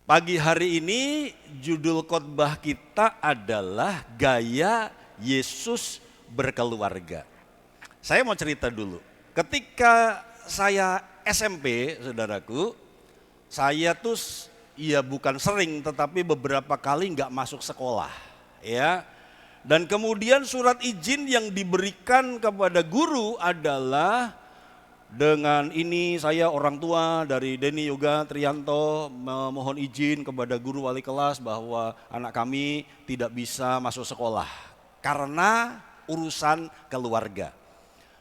Pagi hari ini judul khotbah kita adalah Gaya Yesus Berkeluarga. Saya mau cerita dulu. Ketika saya SMP, saudaraku, saya tuh ya bukan sering tetapi beberapa kali nggak masuk sekolah, ya. Dan kemudian surat izin yang diberikan kepada guru adalah dengan ini saya orang tua dari Denny Yoga Trianto memohon izin kepada guru wali kelas bahwa anak kami tidak bisa masuk sekolah karena urusan keluarga.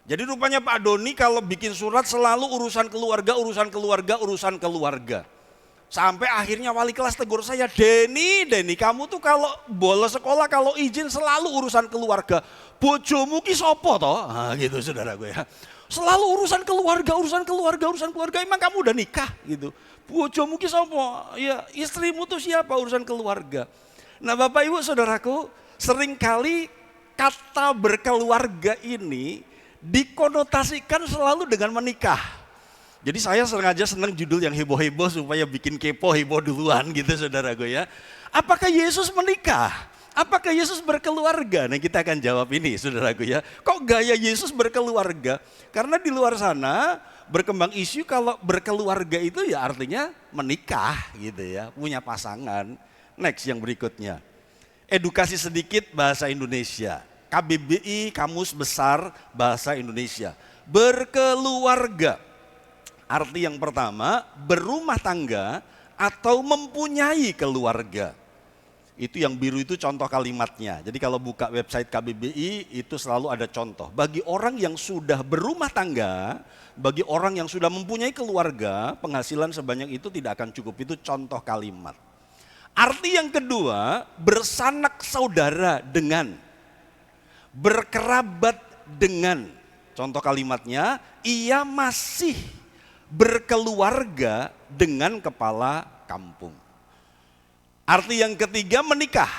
Jadi rupanya Pak Doni kalau bikin surat selalu urusan keluarga, urusan keluarga, urusan keluarga. Sampai akhirnya wali kelas tegur saya, Denny kamu tuh kalau bolos sekolah, kalau izin selalu urusan keluarga. Bojomu ki sopo toh? Nah, gitu saudara gue ya. Selalu urusan keluarga, urusan keluarga, urusan keluarga. Emang kamu udah nikah gitu? Bojomu ki sopo? Ya istrimu tuh siapa? Urusan keluarga. Nah Bapak Ibu Saudaraku, seringkali kata berkeluarga ini dikonotasikan selalu dengan menikah. Jadi saya sengaja senang judul yang heboh-heboh supaya bikin kepo heboh duluan gitu saudaraku ya. Apakah Yesus menikah? Apakah Yesus berkeluarga? Nah kita akan jawab ini saudaraku ya. Kok gaya Yesus berkeluarga? Karena di luar sana berkembang isu kalau berkeluarga itu ya artinya menikah gitu ya. Punya pasangan. Next yang berikutnya. Edukasi sedikit bahasa Indonesia. KBBI Kamus Besar Bahasa Indonesia. Berkeluarga. Arti yang pertama berumah tangga atau mempunyai keluarga. Itu yang biru itu contoh kalimatnya. Jadi kalau buka website KBBI itu selalu ada contoh. Bagi orang yang sudah berumah tangga, bagi orang yang sudah mempunyai keluarga, penghasilan sebanyak itu tidak akan cukup. Itu contoh kalimat. Arti yang kedua, bersanak saudara dengan, berkerabat dengan. Contoh kalimatnya, ia masih berkeluarga dengan kepala kampung. Arti yang ketiga menikah,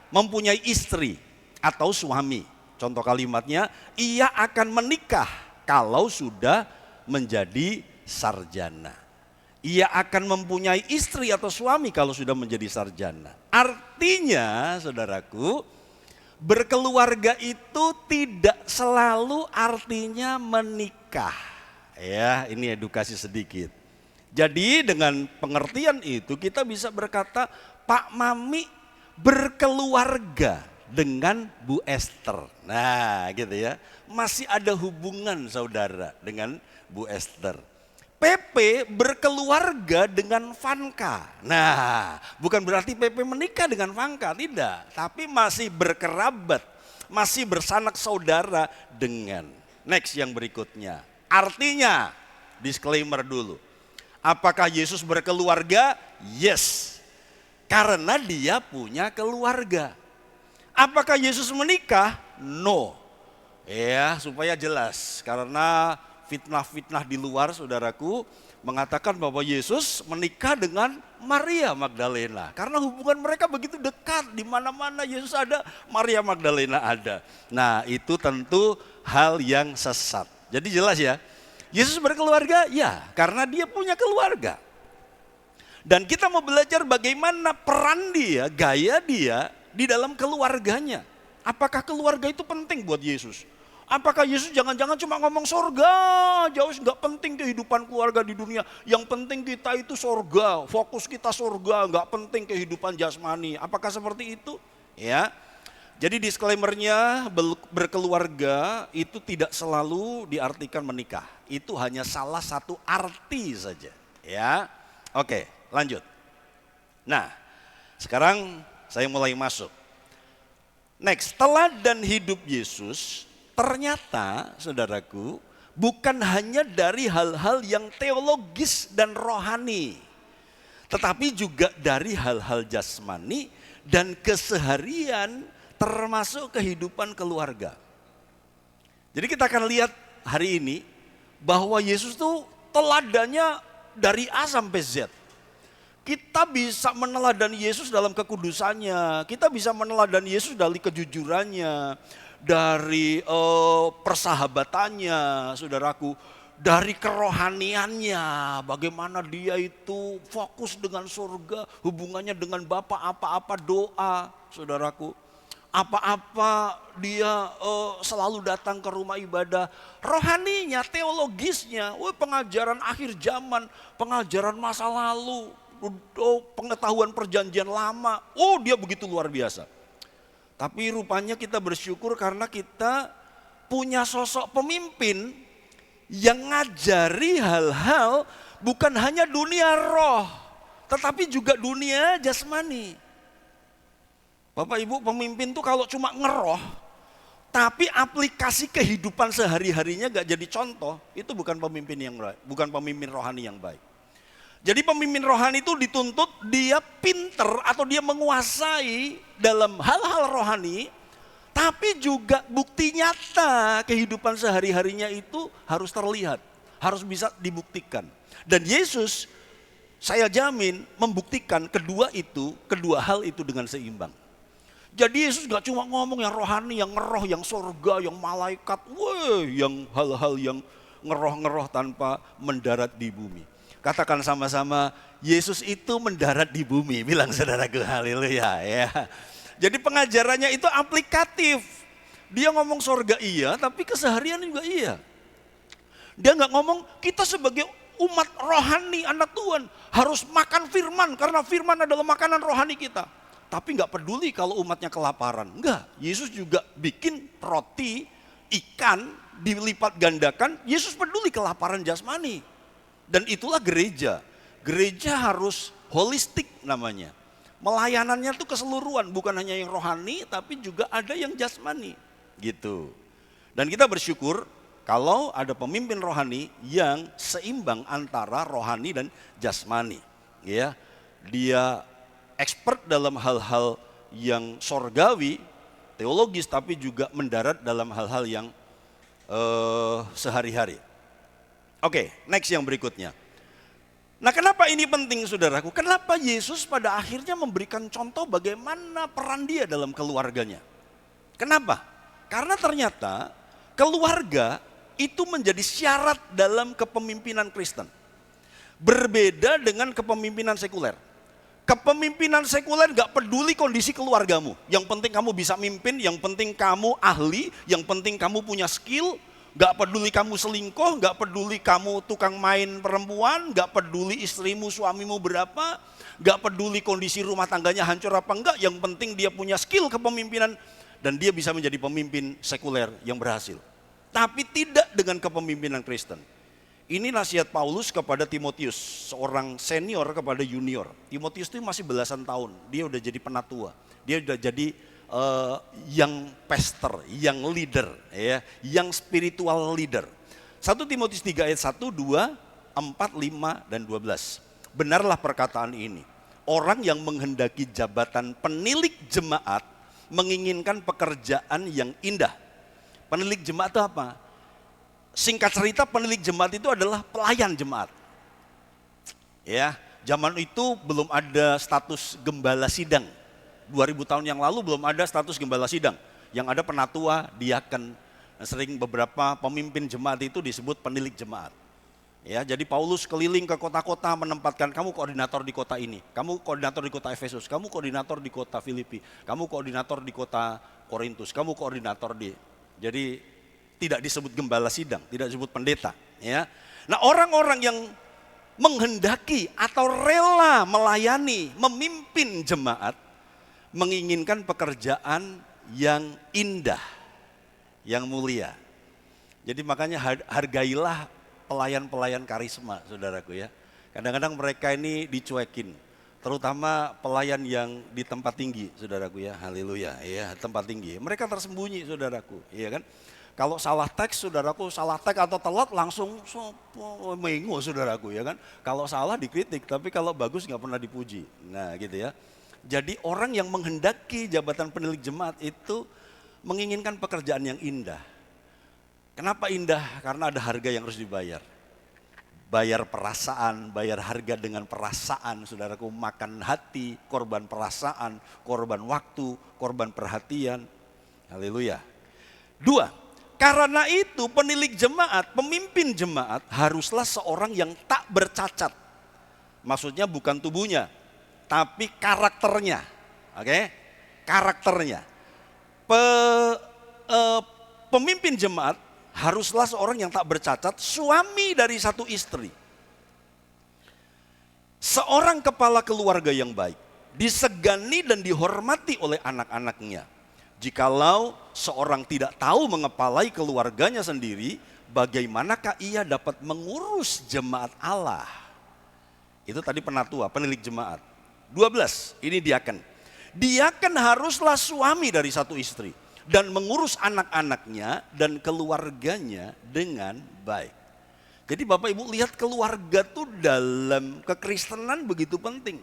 mempunyai istri atau suami. Contoh kalimatnya, ia akan menikah kalau sudah menjadi sarjana. Ia akan mempunyai istri atau suami kalau sudah menjadi sarjana. Artinya, saudaraku, berkeluarga itu tidak selalu artinya menikah. Ya, ini edukasi sedikit. Jadi dengan pengertian itu kita bisa berkata, Pak Mami berkeluarga dengan Bu Esther. Nah gitu ya, masih ada hubungan saudara dengan Bu Esther. Pepe berkeluarga dengan Vanka. Nah bukan berarti Pepe menikah dengan Vanka, tidak. Tapi masih berkerabat, masih bersanak saudara dengan. Next yang berikutnya. Artinya, disclaimer dulu. Apakah Yesus berkeluarga? Yes. Karena dia punya keluarga. Apakah Yesus menikah? No. Ya, supaya jelas. Karena fitnah-fitnah di luar saudaraku mengatakan bahwa Yesus menikah dengan Maria Magdalena. Karena hubungan mereka begitu dekat, di mana-mana Yesus ada, Maria Magdalena ada. Nah, itu tentu hal yang sesat. Jadi jelas ya. Yesus berkeluarga? Ya, karena dia punya keluarga. Dan kita mau belajar bagaimana peran dia, gaya dia di dalam keluarganya. Apakah keluarga itu penting buat Yesus? Apakah Yesus jangan-jangan cuma ngomong sorga, jauh nggak penting kehidupan keluarga di dunia. Yang penting kita itu sorga, fokus kita sorga, nggak penting kehidupan jasmani. Apakah seperti itu? Ya. Jadi disclaimernya berkeluarga itu tidak selalu diartikan menikah. Itu hanya salah satu arti saja. Ya, oke. Lanjut. Nah, sekarang saya mulai masuk. Next, teladan hidup Yesus ternyata, saudaraku, bukan hanya dari hal-hal yang teologis dan rohani, tetapi juga dari hal-hal jasmani dan keseharian termasuk kehidupan keluarga. Jadi kita akan lihat hari ini bahwa Yesus tuh teladannya dari A sampai Z. Kita bisa meneladani Yesus dalam kekudusannya, kita bisa meneladani Yesus dari kejujurannya, dari persahabatannya, saudaraku, dari kerohaniannya, bagaimana dia itu fokus dengan surga, hubungannya dengan Bapa, apa-apa doa, saudaraku. Apa-apa dia selalu datang ke rumah ibadah. Rohaninya, teologisnya, pengajaran akhir zaman, pengajaran masa lalu, pengetahuan perjanjian lama. Dia begitu luar biasa. Tapi rupanya kita bersyukur karena kita punya sosok pemimpin yang ngajari hal-hal bukan hanya dunia roh, tetapi juga dunia jasmani. Bapak Ibu, pemimpin tuh kalau cuma ngeroh, tapi aplikasi kehidupan sehari-harinya gak jadi contoh, itu bukan pemimpin yang baik, bukan pemimpin rohani yang baik. Jadi pemimpin rohani itu dituntut dia pinter atau dia menguasai dalam hal-hal rohani, tapi juga bukti nyata kehidupan sehari-harinya itu harus terlihat, harus bisa dibuktikan. Dan Yesus, saya jamin, membuktikan kedua hal itu dengan seimbang. Jadi Yesus gak cuma ngomong yang rohani, yang ngeroh, yang surga, yang malaikat, yang hal-hal yang ngeroh-ngeroh tanpa mendarat di bumi. Katakan sama-sama, Yesus itu mendarat di bumi, bilang saudaraku, haleluya ya. Jadi pengajarannya itu aplikatif. Dia ngomong surga iya, tapi keseharian juga iya. Dia gak ngomong kita sebagai umat rohani, anak Tuhan harus makan firman, karena firman adalah makanan rohani kita. Tapi gak peduli kalau umatnya kelaparan. Enggak, Yesus juga bikin roti, ikan dilipat gandakan. Yesus peduli kelaparan jasmani. Dan itulah gereja. Gereja harus holistik namanya. Melayanannya tuh keseluruhan, bukan hanya yang rohani tapi juga ada yang jasmani gitu. Dan kita bersyukur kalau ada pemimpin rohani yang seimbang antara rohani dan jasmani. Ya, dia expert dalam hal-hal yang sorgawi, teologis, tapi juga mendarat dalam hal-hal yang sehari-hari. Oke, next yang berikutnya. Nah, kenapa ini penting saudaraku? Kenapa Yesus pada akhirnya memberikan contoh bagaimana peran dia dalam keluarganya? Kenapa? Karena ternyata keluarga itu menjadi syarat dalam kepemimpinan Kristen. Berbeda dengan kepemimpinan sekuler. Kepemimpinan sekuler gak peduli kondisi keluargamu. Yang penting kamu bisa mimpin, yang penting kamu ahli, yang penting kamu punya skill. Gak peduli kamu selingkuh, gak peduli kamu tukang main perempuan, gak peduli istrimu, suamimu berapa, gak peduli kondisi rumah tangganya hancur apa enggak, yang penting dia punya skill kepemimpinan dan dia bisa menjadi pemimpin sekuler yang berhasil. Tapi tidak dengan kepemimpinan Kristen. Ini nasihat Paulus kepada Timotius, seorang senior kepada junior. Timotius itu masih belasan tahun, dia udah jadi penatua, dia udah jadi yang pastor, yang leader, ya, yang spiritual leader. 1 Timotius 3 ayat 1, 2, 4, 5, dan 12. Benarlah perkataan ini. Orang yang menghendaki jabatan penilik jemaat menginginkan pekerjaan yang indah. Penilik jemaat itu apa? Singkat cerita, penilik jemaat itu adalah pelayan jemaat. Ya, zaman itu belum ada status gembala sidang. 2000 tahun yang lalu belum ada status gembala sidang. Yang ada penatua, diaken. Sering beberapa pemimpin jemaat itu disebut penilik jemaat. Ya, jadi Paulus keliling ke kota-kota menempatkan, kamu koordinator di kota ini, kamu koordinator di kota Efesus, kamu koordinator di kota Filipi, kamu koordinator di kota Korintus, kamu koordinator di. Jadi tidak disebut gembala sidang, tidak disebut pendeta. Ya. Nah, orang-orang yang menghendaki atau rela melayani, memimpin jemaat, menginginkan pekerjaan yang indah, yang mulia. Jadi makanya hargailah pelayan-pelayan karisma, saudaraku ya. Kadang-kadang mereka ini dicuekin, terutama pelayan yang di tempat tinggi, saudaraku ya. Haleluya, ya, tempat tinggi. Mereka tersembunyi, saudaraku, iya kan? Kalau salah teks, saudaraku, salah teks atau telat langsung mengu, saudaraku ya kan. Kalau salah dikritik, tapi kalau bagus nggak pernah dipuji. Nah, gitu ya. Jadi orang yang menghendaki jabatan penilik jemaat itu menginginkan pekerjaan yang indah. Kenapa indah? Karena ada harga yang harus dibayar. Bayar perasaan, bayar harga dengan perasaan, saudaraku, makan hati, korban perasaan, korban waktu, korban perhatian. Haleluya. 2, Karena itu penilik jemaat, pemimpin jemaat haruslah seorang yang tak bercacat. Maksudnya bukan tubuhnya, tapi karakternya. Oke? Karakternya. Pemimpin jemaat haruslah seorang yang tak bercacat, suami dari satu istri. Seorang kepala keluarga yang baik, disegani dan dihormati oleh anak-anaknya. Jikalau seorang tidak tahu mengepalai keluarganya sendiri, bagaimanakah ia dapat mengurus jemaat Allah? Itu tadi penatua, penilik jemaat. 12, ini diaken. Diaken haruslah suami dari satu istri dan mengurus anak-anaknya dan keluarganya dengan baik. Jadi Bapak Ibu lihat, keluarga tuh dalam kekristenan begitu penting.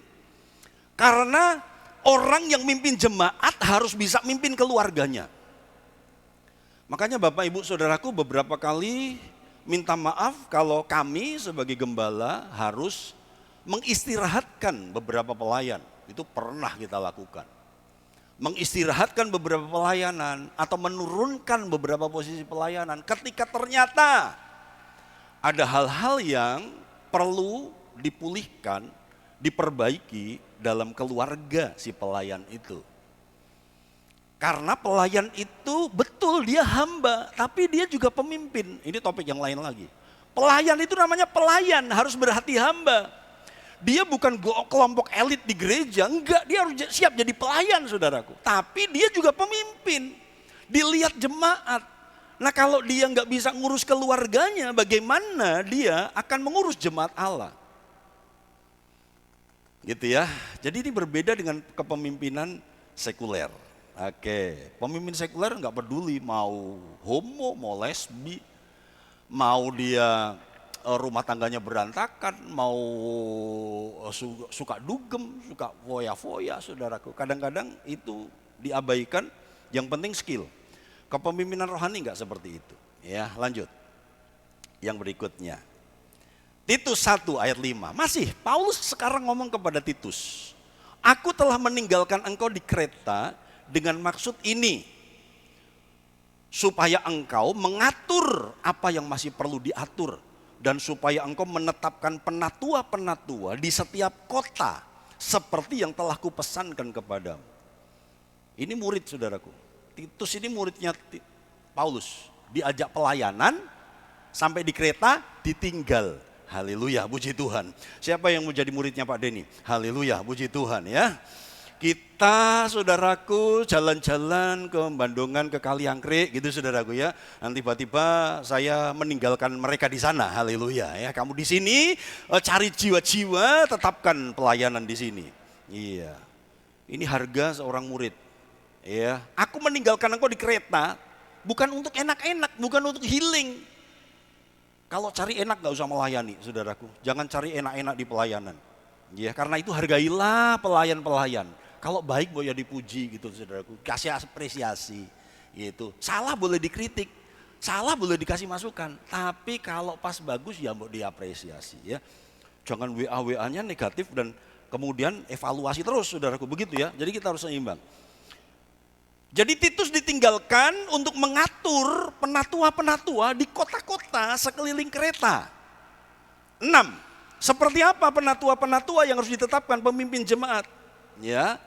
Karena orang yang mimpin jemaat harus bisa mimpin keluarganya. Makanya Bapak Ibu Saudaraku beberapa kali minta maaf kalau kami sebagai gembala harus mengistirahatkan beberapa pelayan. Itu pernah kita lakukan. Mengistirahatkan beberapa pelayanan atau menurunkan beberapa posisi pelayanan ketika ternyata ada hal-hal yang perlu dipulihkan, diperbaiki dalam keluarga si pelayan itu. Karena pelayan itu betul dia hamba, tapi dia juga pemimpin. Ini topik yang lain lagi. Pelayan itu namanya pelayan, harus berhati hamba. Dia bukan kelompok elit di gereja, enggak, dia harus siap jadi pelayan saudaraku. Tapi dia juga pemimpin, dilihat jemaat. Nah kalau dia enggak bisa ngurus keluarganya, bagaimana dia akan mengurus jemaat Allah? Gitu ya. Jadi ini berbeda dengan kepemimpinan sekuler. Oke, pemimpin sekuler enggak peduli mau homo, mau lesbi, mau dia rumah tangganya berantakan, mau suka dugem, suka foya-foya saudaraku. Kadang-kadang itu diabaikan, yang penting skill. Kepemimpinan rohani enggak seperti itu. Ya, lanjut. Yang berikutnya. Titus 1 ayat 5. Masih Paulus sekarang ngomong kepada Titus. Aku telah meninggalkan engkau di Kreta dengan maksud ini. Supaya engkau mengatur apa yang masih perlu diatur. Dan supaya engkau menetapkan penatua-penatua di setiap kota. Seperti yang telah kupesankan kepadamu. Ini murid saudaraku. Titus ini muridnya Paulus. Diajak pelayanan sampai di Kreta ditinggal. Haleluya, puji Tuhan. Siapa yang mau jadi muridnya Pak Denny? Haleluya, puji Tuhan ya. Kita saudaraku jalan-jalan ke Bandungan, ke Kaliangkrik gitu saudaraku ya. Nanti tiba-tiba saya meninggalkan mereka di sana. Haleluya ya. Kamu di sini cari jiwa-jiwa, tetapkan pelayanan di sini. Iya. Ini harga seorang murid. Ya, aku meninggalkan engkau di Kreta bukan untuk enak-enak, bukan untuk healing. Kalau cari enak gak usah melayani saudaraku. Jangan cari enak-enak di pelayanan. Ya, karena itu hargailah pelayan-pelayan. Kalau baik boleh dipuji gitu saudaraku. Kasih apresiasi gitu. Salah boleh dikritik. Salah boleh dikasih masukan. Tapi kalau pas bagus ya mau diapresiasi ya. Jangan WA-WA-nya negatif dan kemudian evaluasi terus saudaraku. Begitu ya. Jadi kita harus seimbang. Jadi Titus ditinggalkan untuk mengatur penatua-penatua di kota-kota sekeliling Kreta. 6. Seperti apa penatua-penatua yang harus ditetapkan pemimpin jemaat? Ya.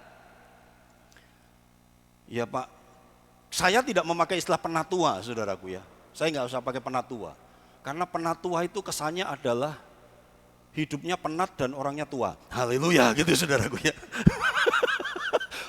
Ya Pak, saya tidak memakai istilah penatua saudaraku ya. Saya nggak usah pakai penatua. Karena penatua itu kesannya adalah hidupnya penat dan orangnya tua. Haleluya gitu saudaraku ya.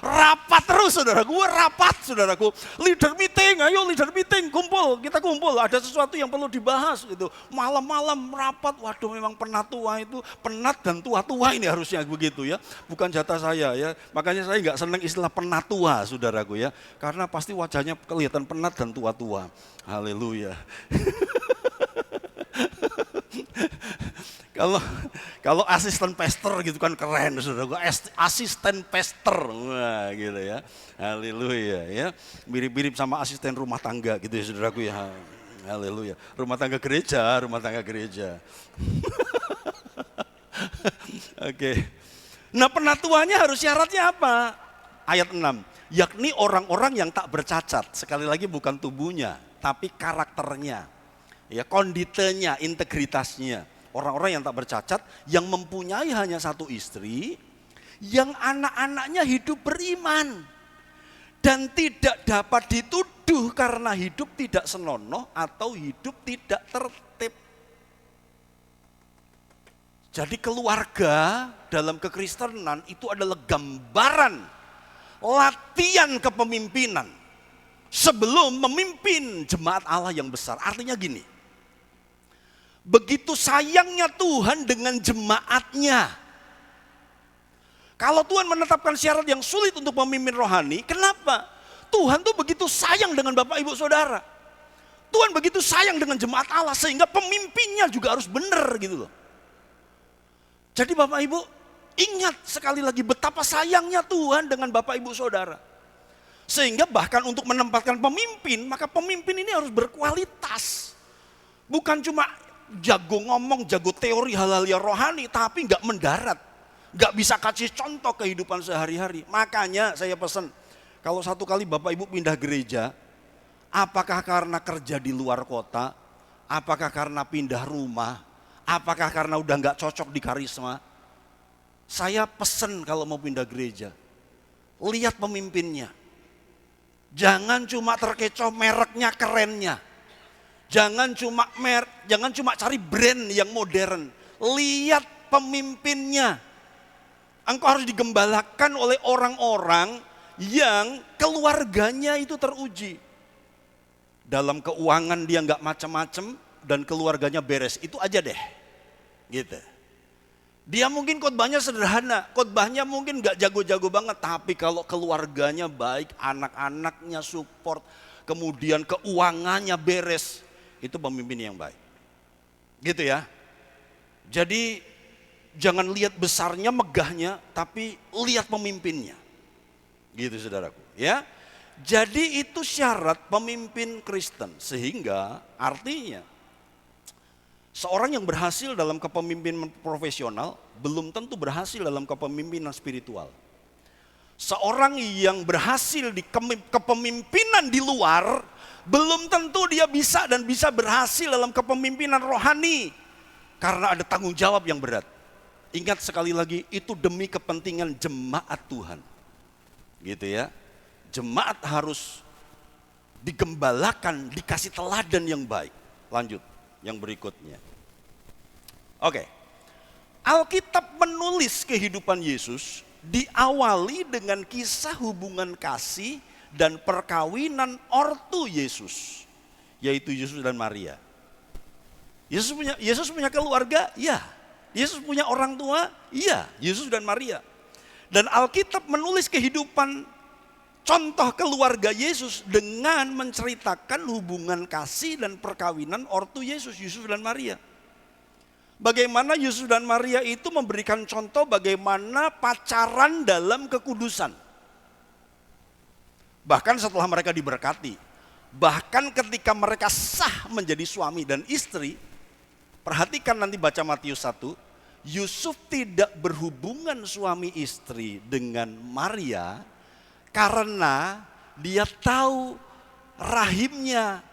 Rapat terus saudaraku, rapat saudaraku. Leader meeting, ayo leader meeting, kumpul, kita kumpul. Ada sesuatu yang perlu dibahas gitu. Malam-malam rapat, waduh memang penatua itu penat dan tua-tua ini harusnya begitu ya. Bukan jatah saya ya, makanya saya nggak senang istilah penatua saudaraku ya. Karena pasti wajahnya kelihatan penat dan tua-tua. Haleluya. Kalau asisten pastor gitu kan keren saudara, asisten pastor, wah gitu ya, haleluya ya, mirip-mirip sama asisten rumah tangga gitu ya saudaraku ya, haleluya, rumah tangga gereja. Oke. Nah penatuannya harus syaratnya apa? Ayat 6, yakni orang-orang yang tak bercacat, sekali lagi bukan tubuhnya, tapi karakternya, ya, konditenya, integritasnya. Orang-orang yang tak bercacat, yang mempunyai hanya satu istri, yang anak-anaknya hidup beriman dan tidak dapat dituduh karena hidup tidak senonoh atau hidup tidak tertib. Jadi keluarga dalam kekristenan itu adalah gambaran latihan kepemimpinan sebelum memimpin jemaat Allah yang besar. Artinya gini, begitu sayangnya Tuhan dengan jemaatnya. Kalau Tuhan menetapkan syarat yang sulit untuk pemimpin rohani, kenapa? Tuhan tuh begitu sayang dengan Bapak Ibu Saudara. Tuhan begitu sayang dengan jemaat Allah sehingga pemimpinnya juga harus benar gitu loh. Jadi Bapak Ibu ingat sekali lagi betapa sayangnya Tuhan dengan Bapak Ibu Saudara. Sehingga bahkan untuk menempatkan pemimpin, maka pemimpin ini harus berkualitas. Bukan cuma jago ngomong, jago teori hal-hal yang rohani, tapi nggak mendarat, nggak bisa kasih contoh kehidupan sehari-hari. Makanya saya pesan, kalau satu kali Bapak Ibu pindah gereja, apakah karena kerja di luar kota, apakah karena pindah rumah, apakah karena udah nggak cocok di karisma, saya pesan kalau mau pindah gereja, lihat pemimpinnya. Jangan cuma terkecoh mereknya, kerennya. Jangan cuma cari brand yang modern. Lihat pemimpinnya. Engkau harus digembalakan oleh orang-orang yang keluarganya itu teruji. Dalam keuangan dia nggak macam-macam dan keluarganya beres. Itu aja deh. Gitu. Dia mungkin khotbahnya sederhana, khotbahnya mungkin nggak jago-jago banget, tapi kalau keluarganya baik, anak-anaknya support, kemudian keuangannya beres, itu pemimpin yang baik. Gitu ya. Jadi jangan lihat besarnya, megahnya, tapi lihat pemimpinnya. Gitu saudaraku, ya. Jadi itu syarat pemimpin Kristen, sehingga artinya seorang yang berhasil dalam kepemimpinan profesional belum tentu berhasil dalam kepemimpinan spiritual. Seorang yang berhasil di kepemimpinan di luar belum tentu dia bisa berhasil dalam kepemimpinan rohani karena ada tanggung jawab yang berat. Ingat sekali lagi, itu demi kepentingan jemaat Tuhan. Gitu ya. Jemaat harus digembalakan, dikasih teladan yang baik. Lanjut. Yang berikutnya. Oke. Alkitab menulis kehidupan Yesus diawali dengan kisah hubungan kasih dan perkawinan ortu Yesus, yaitu Yesus dan Maria. Yesus punya keluarga? Ya. Yesus punya orang tua? Iya, Yesus dan Maria. Dan Alkitab menulis kehidupan contoh keluarga Yesus dengan menceritakan hubungan kasih dan perkawinan ortu Yesus dan Maria. Bagaimana Yesus dan Maria itu memberikan contoh bagaimana pacaran dalam kekudusan. Bahkan setelah mereka diberkati, bahkan ketika mereka sah menjadi suami dan istri, perhatikan nanti baca Matius 1, Yusuf tidak berhubungan suami istri dengan Maria karena dia tahu rahimnya,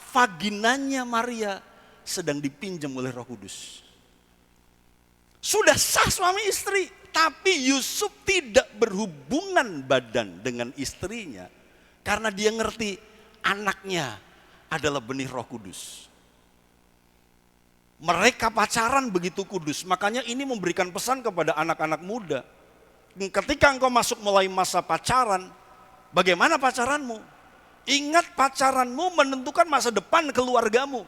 vaginanya Maria sedang dipinjam oleh Roh Kudus. Sudah sah suami istri, tapi Yusuf tidak berhubungan badan dengan istrinya karena dia ngerti anaknya adalah benih Roh Kudus. Mereka pacaran begitu kudus, makanya ini memberikan pesan kepada anak-anak muda. Ketika engkau masuk mulai masa pacaran, bagaimana pacaranmu? Ingat, pacaranmu menentukan masa depan keluargamu.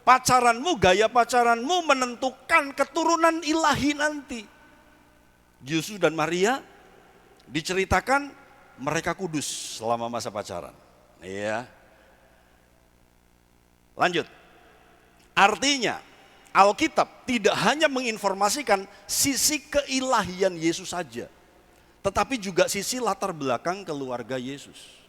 Pacaranmu, gaya pacaranmu menentukan keturunan ilahi nanti. Yesus dan Maria diceritakan mereka kudus selama masa pacaran. Iya. Lanjut. Artinya Alkitab tidak hanya menginformasikan sisi keilahian Yesus saja, tetapi juga sisi latar belakang keluarga Yesus.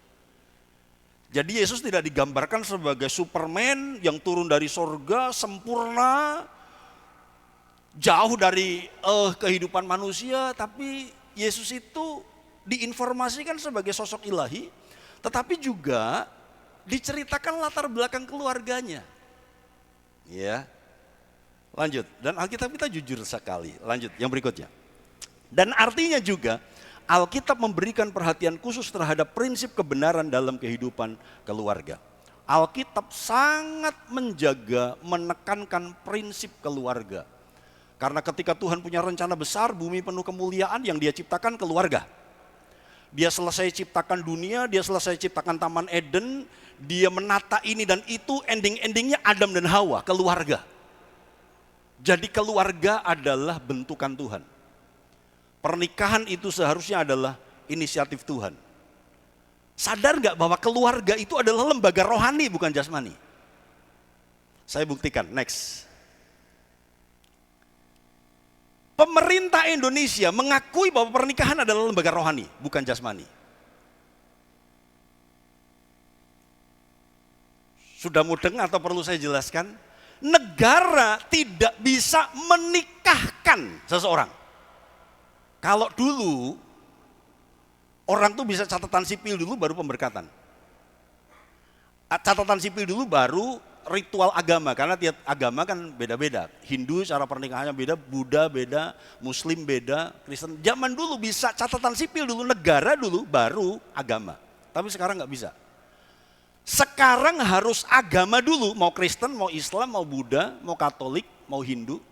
Jadi Yesus tidak digambarkan sebagai Superman yang turun dari sorga sempurna, jauh dari kehidupan manusia, tapi Yesus itu diinformasikan sebagai sosok ilahi, tetapi juga diceritakan latar belakang keluarganya. Ya, lanjut. Dan Alkitab kita jujur sekali. Lanjut, yang berikutnya. Dan artinya juga Alkitab memberikan perhatian khusus terhadap prinsip kebenaran dalam kehidupan keluarga. Alkitab sangat menjaga, menekankan prinsip keluarga. Karena ketika Tuhan punya rencana besar, bumi penuh kemuliaan, yang Dia ciptakan keluarga. Dia selesai ciptakan dunia, Dia selesai ciptakan Taman Eden, Dia menata ini dan itu, ending-endingnya Adam dan Hawa, keluarga. Jadi keluarga adalah bentukan Tuhan. Pernikahan itu seharusnya adalah inisiatif Tuhan. Sadar nggak bahwa keluarga itu adalah lembaga rohani, bukan jasmani? Saya buktikan, next. Pemerintah Indonesia mengakui bahwa pernikahan adalah lembaga rohani, bukan jasmani. Sudah mudeng atau perlu saya jelaskan? Negara tidak bisa menikahkan seseorang. Kalau dulu, orang tuh bisa catatan sipil dulu baru pemberkatan. Catatan sipil dulu baru ritual agama, karena tiap agama kan beda-beda. Hindu cara pernikahannya beda, Buddha beda, Muslim beda, Kristen. Zaman dulu bisa catatan sipil dulu, negara dulu, baru agama. Tapi sekarang nggak bisa. Sekarang harus agama dulu, mau Kristen, mau Islam, mau Buddha, mau Katolik, mau Hindu.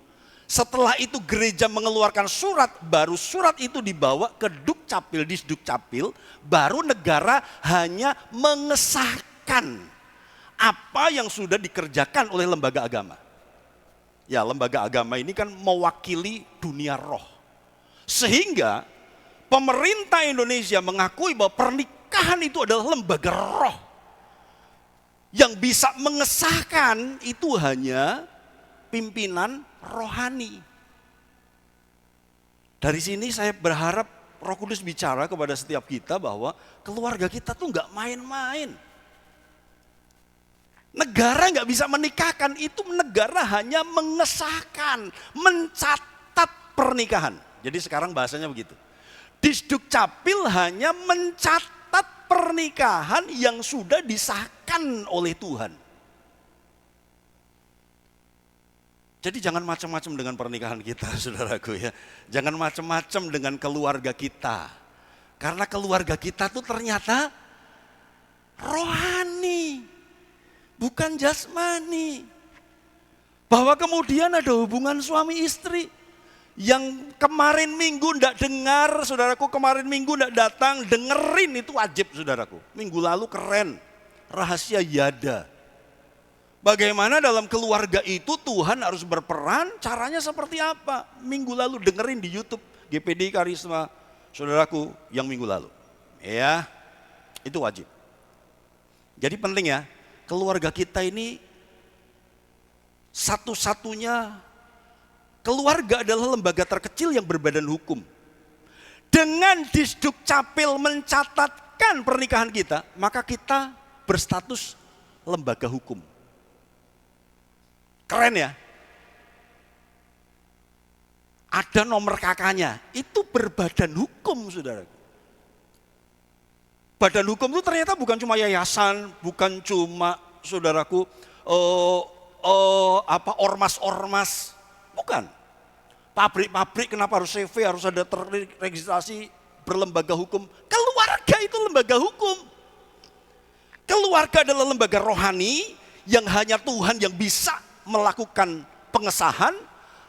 Setelah itu gereja mengeluarkan surat, baru surat itu dibawa ke Dukcapil, Disdukcapil, baru negara hanya mengesahkan apa yang sudah dikerjakan oleh lembaga agama. Ya, lembaga agama ini kan mewakili dunia roh. Sehingga pemerintah Indonesia mengakui bahwa pernikahan itu adalah lembaga roh. Yang bisa mengesahkan itu hanya pimpinan rohani. Dari sini saya berharap Roh Kudus bicara kepada setiap kita bahwa keluarga kita tuh nggak main-main. Negara nggak bisa menikahkan, itu negara hanya mengesahkan, mencatat pernikahan. Jadi sekarang bahasanya begitu. Disdukcapil hanya mencatat pernikahan yang sudah disahkan oleh Tuhan. Jadi jangan macam-macam dengan pernikahan kita, saudaraku ya. Jangan macam-macam dengan keluarga kita. Karena keluarga kita tuh ternyata rohani, bukan jasmani. Bahwa kemudian ada hubungan suami istri. Yang kemarin minggu ndak dengar, saudaraku, kemarin minggu ndak datang, dengerin itu wajib, saudaraku. Minggu lalu keren, rahasia yada. Bagaimana dalam keluarga itu Tuhan harus berperan, caranya seperti apa? Minggu lalu dengerin di YouTube GPD Karisma, saudaraku, yang minggu lalu. Ya, itu wajib. Jadi penting ya, keluarga kita ini satu-satunya, keluarga adalah lembaga terkecil yang berbadan hukum. Dengan Disdukcapil mencatatkan pernikahan kita, maka kita berstatus lembaga hukum. Keren ya. Ada nomor kakaknya, itu berbadan hukum, saudara. Badan hukum itu ternyata bukan cuma yayasan, bukan cuma, saudaraku, ormas-ormas, bukan. Pabrik-pabrik kenapa harus CV, harus ada terregistrasi berlembaga hukum. Keluarga itu lembaga hukum. Keluarga adalah lembaga rohani yang hanya Tuhan yang bisa melakukan pengesahan,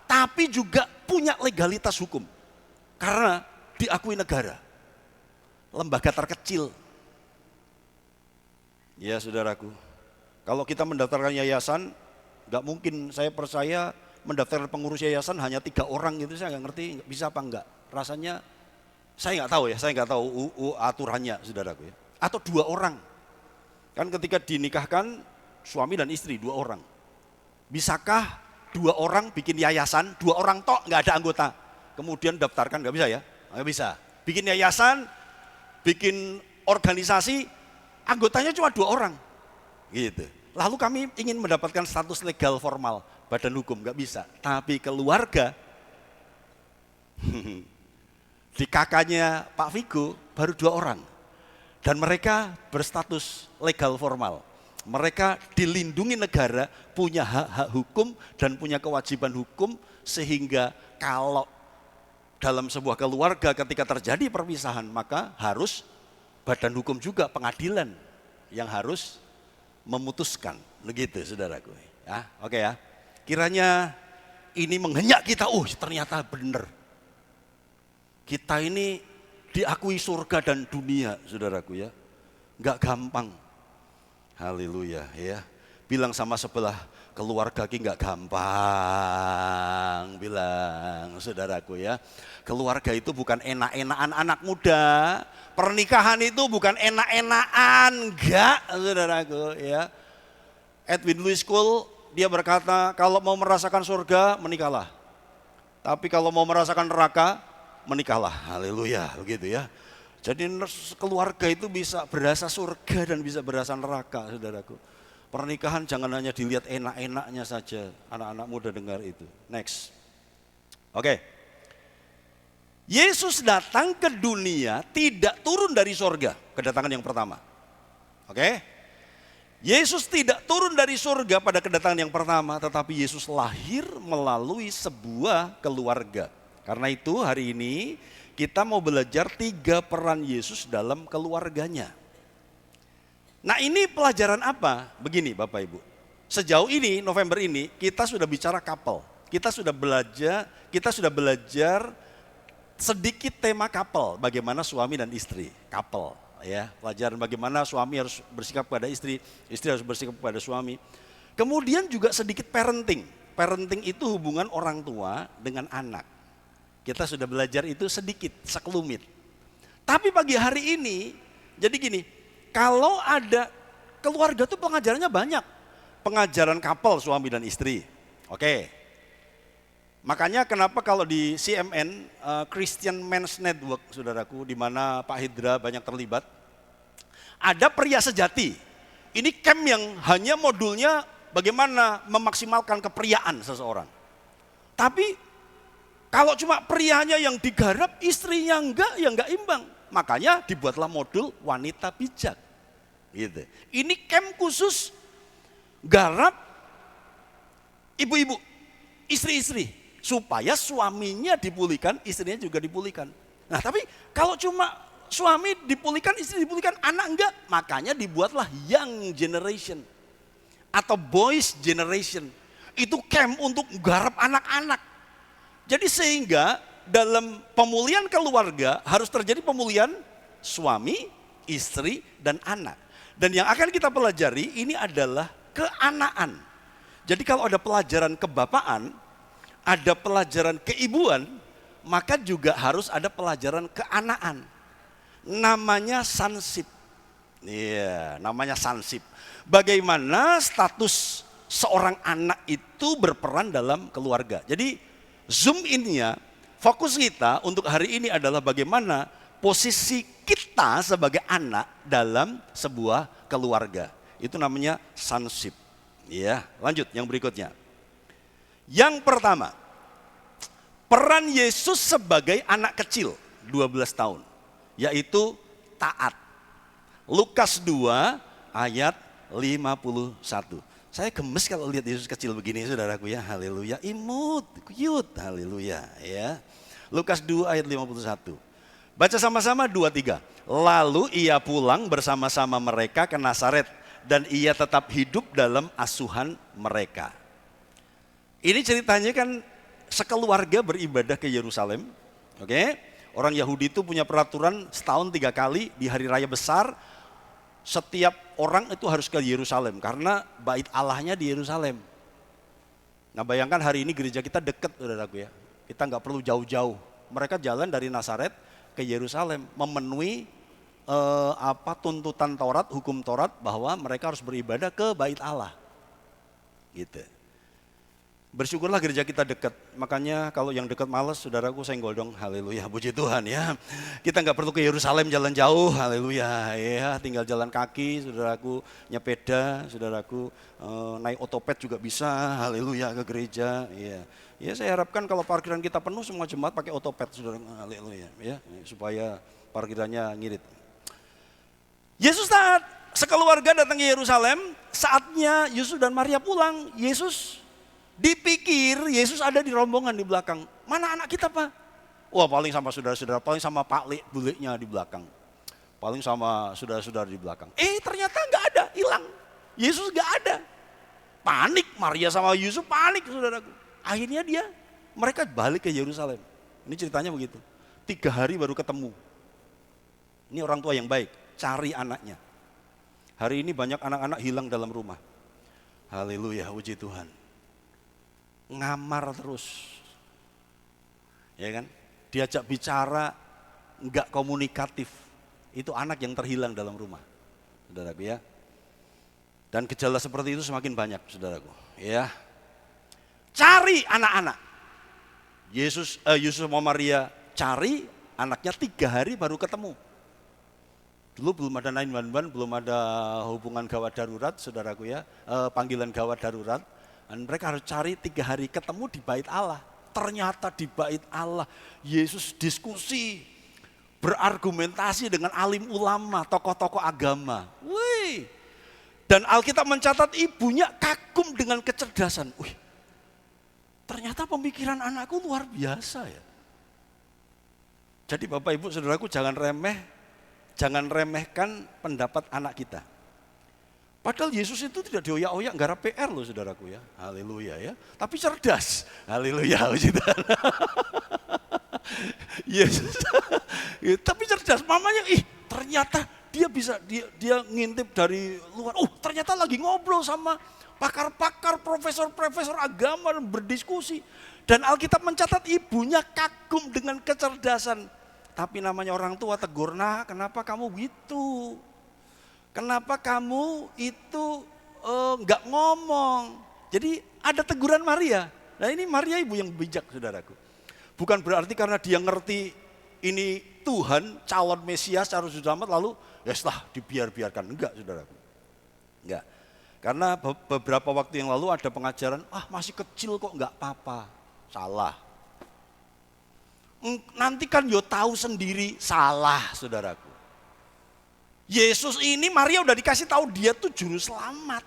tapi juga punya legalitas hukum. Karena diakui negara. Lembaga terkecil. Ya saudaraku, kalau kita mendaftarkan yayasan, gak mungkin, saya percaya mendaftarkan pengurus yayasan hanya 3 orang gitu, saya gak ngerti bisa apa enggak. Rasanya, saya gak tahu ya, saya gak tahu aturannya, saudaraku ya. Atau 2 orang. Kan ketika dinikahkan, suami dan istri 2 orang. Bisakah 2 orang bikin yayasan, 2 orang tok nggak ada anggota, kemudian daftarkan? Nggak bisa ya, nggak bisa. Bikin yayasan, bikin organisasi, anggotanya cuma 2 orang, gitu. Lalu kami ingin mendapatkan status legal formal, badan hukum, nggak bisa. Tapi keluarga, di kakaknya Pak Vigo baru 2 orang, dan mereka berstatus legal formal. Mereka dilindungi negara, punya hak-hak hukum dan punya kewajiban hukum, sehingga kalau dalam sebuah keluarga ketika terjadi perpisahan, maka harus badan hukum juga, pengadilan yang harus memutuskan. Begitu saudaraku. Ya, oke ya. Kiranya ini menghenyak kita, ternyata benar. Kita ini diakui surga dan dunia, saudaraku ya. Enggak gampang. Haleluya ya. Bilang sama sebelah, keluarga ki enggak gampang. Bilang saudaraku ya. Keluarga itu bukan enak-enakan anak muda. Pernikahan itu bukan enak-enakan, enggak saudaraku ya. Edwin Louis Cole dia berkata, kalau mau merasakan surga menikahlah. Tapi kalau mau merasakan neraka menikahlah. Haleluya, begitu ya. Jadi keluarga itu bisa berasa surga dan bisa berasa neraka, saudaraku. Pernikahan jangan hanya dilihat enak-enaknya saja. Anak-anak muda dengar itu. Next. Oke. Yesus datang ke dunia tidak turun dari surga, kedatangan yang pertama. Oke. Yesus tidak turun dari surga pada kedatangan yang pertama, tetapi Yesus lahir melalui sebuah keluarga. Karena itu hari ini kita mau belajar 3 peran Yesus dalam keluarganya. Nah, ini pelajaran apa? Begini Bapak Ibu, sejauh ini November ini kita sudah bicara couple. Kita sudah belajar sedikit tema couple, bagaimana suami dan istri, couple. Ya, pelajaran bagaimana suami harus bersikap kepada istri, istri harus bersikap kepada suami. Kemudian juga sedikit parenting. Parenting itu hubungan orang tua dengan anak. Kita sudah belajar itu sedikit, sekelumit. Tapi pagi hari ini, jadi gini, kalau ada keluarga tuh pengajarannya banyak. Pengajaran couple suami dan istri. Oke. Makanya kenapa kalau di CMN, Christian Men's Network, saudaraku, di mana Pak Hidra banyak terlibat, ada pria sejati. Ini camp yang hanya modulnya bagaimana memaksimalkan kepriaan seseorang. Tapi kalau cuma prianya yang digarap, istrinya enggak, ya enggak imbang. Makanya dibuatlah modul wanita bijak. Gitu. Ini camp khusus garap ibu-ibu, istri-istri. Supaya suaminya dipulihkan, istrinya juga dipulihkan. Nah, tapi kalau cuma suami dipulihkan, istri dipulihkan, anak enggak, makanya dibuatlah young generation atau boys generation. Itu camp untuk garap anak-anak. Jadi sehingga dalam pemulihan keluarga harus terjadi pemulihan suami, istri, dan anak. Dan yang akan kita pelajari ini adalah keanaan. Jadi kalau ada pelajaran kebapaan, ada pelajaran keibuan, maka juga harus ada pelajaran keanaan. Namanya sonship. Iya, namanya sonship. Bagaimana status seorang anak itu berperan dalam keluarga. Jadi zoom in-nya, fokus kita untuk hari ini adalah bagaimana posisi kita sebagai anak dalam sebuah keluarga. Itu namanya sonship. Iya, lanjut yang berikutnya. Yang pertama, peran Yesus sebagai anak kecil 12 tahun, yaitu taat. Lukas 2 ayat 51. Saya gemes kalau lihat Yesus kecil begini, saudaraku ya, haleluya, imut, cute, haleluya ya. Lukas 2 ayat 51. Baca sama-sama 2-3. Lalu ia pulang bersama-sama mereka ke Nazaret dan ia tetap hidup dalam asuhan mereka. Ini ceritanya kan sekeluarga beribadah ke Yerusalem. Oke? Orang Yahudi itu punya peraturan setahun 3 kali di hari raya besar. Setiap orang itu harus ke Yerusalem karena bait Allahnya di Yerusalem. Nah, bayangkan hari ini gereja kita dekat, saudaraku ya. Kita nggak perlu jauh-jauh. Mereka jalan dari Nazaret ke Yerusalem memenuhi tuntutan Taurat, hukum Taurat bahwa mereka harus beribadah ke bait Allah. Gitu. Bersyukurlah gereja kita dekat. Makanya kalau yang dekat malas, saudaraku senggol dong. Haleluya, puji Tuhan ya. Kita nggak perlu ke Yerusalem jalan jauh. Haleluya ya. Tinggal jalan kaki, saudaraku, nyepeda, saudaraku, naik otopet juga bisa. Haleluya, ke gereja. Ya, ya saya harapkan kalau parkiran kita penuh semua jemaat pakai otopet, saudara. Haleluya ya, supaya parkirannya ngirit. Yesus taat. sekeluarga datang ke Yerusalem, saatnya Yusuf dan Maria pulang. Yesus dipikir Yesus ada di rombongan di belakang. Mana anak kita, Pak? Wah, paling sama saudara-saudara, paling sama Pak buliknya di belakang. Paling sama saudara-saudara di belakang. Ternyata nggak ada, hilang. Yesus nggak ada. Panik, Maria sama Yusuf panik, saudaraku. Akhirnya mereka balik ke Yerusalem. Ini ceritanya begitu. 3 hari baru ketemu. Ini orang tua yang baik, cari anaknya. Hari ini banyak anak-anak hilang dalam rumah. Haleluya, puji Tuhan. Ngamar terus. Ya kan? Diajak bicara, enggak komunikatif. Itu anak yang terhilang dalam rumah. Saudaraku ya. Dan gejala seperti itu semakin banyak, saudaraku. Ya. Cari anak-anak. Yusuf sama Maria cari anaknya 3 hari baru ketemu. Dulu belum ada 911, belum ada hubungan gawat darurat, saudaraku ya, panggilan gawat darurat. Dan mereka harus cari 3 hari, ketemu di bait Allah. Ternyata di bait Allah, Yesus diskusi, berargumentasi dengan alim ulama, tokoh-tokoh agama. Wih. Dan Alkitab mencatat ibunya kagum dengan kecerdasan. Wih, ternyata pemikiran anakku luar biasa ya. Jadi Bapak Ibu Saudaraku jangan remehkan pendapat anak kita. Padahal Yesus itu tidak dioyak-oyak garap PR loh saudaraku ya. Haleluya ya. Tapi cerdas. Haleluya. Yesus. Tapi cerdas. Mamanya ternyata dia bisa dia ngintip dari luar. Ternyata lagi ngobrol sama pakar-pakar, profesor-profesor agama dan berdiskusi. Dan Alkitab mencatat ibunya kagum dengan kecerdasan. Tapi namanya orang tua tegur, "Nah, kenapa kamu gitu? Kenapa kamu itu nggak ngomong?" Jadi ada teguran Maria. Nah ini Maria ibu yang bijak saudaraku. Bukan berarti karena dia ngerti ini Tuhan, calon Mesias, calon juru selamat lalu ya setelah dibiarkan. Enggak saudaraku. Enggak. Karena beberapa waktu yang lalu ada pengajaran, masih kecil kok nggak apa-apa. Salah. Nanti kan yo tahu sendiri, salah saudaraku. Yesus ini Maria udah dikasih tahu dia tuh juru selamat.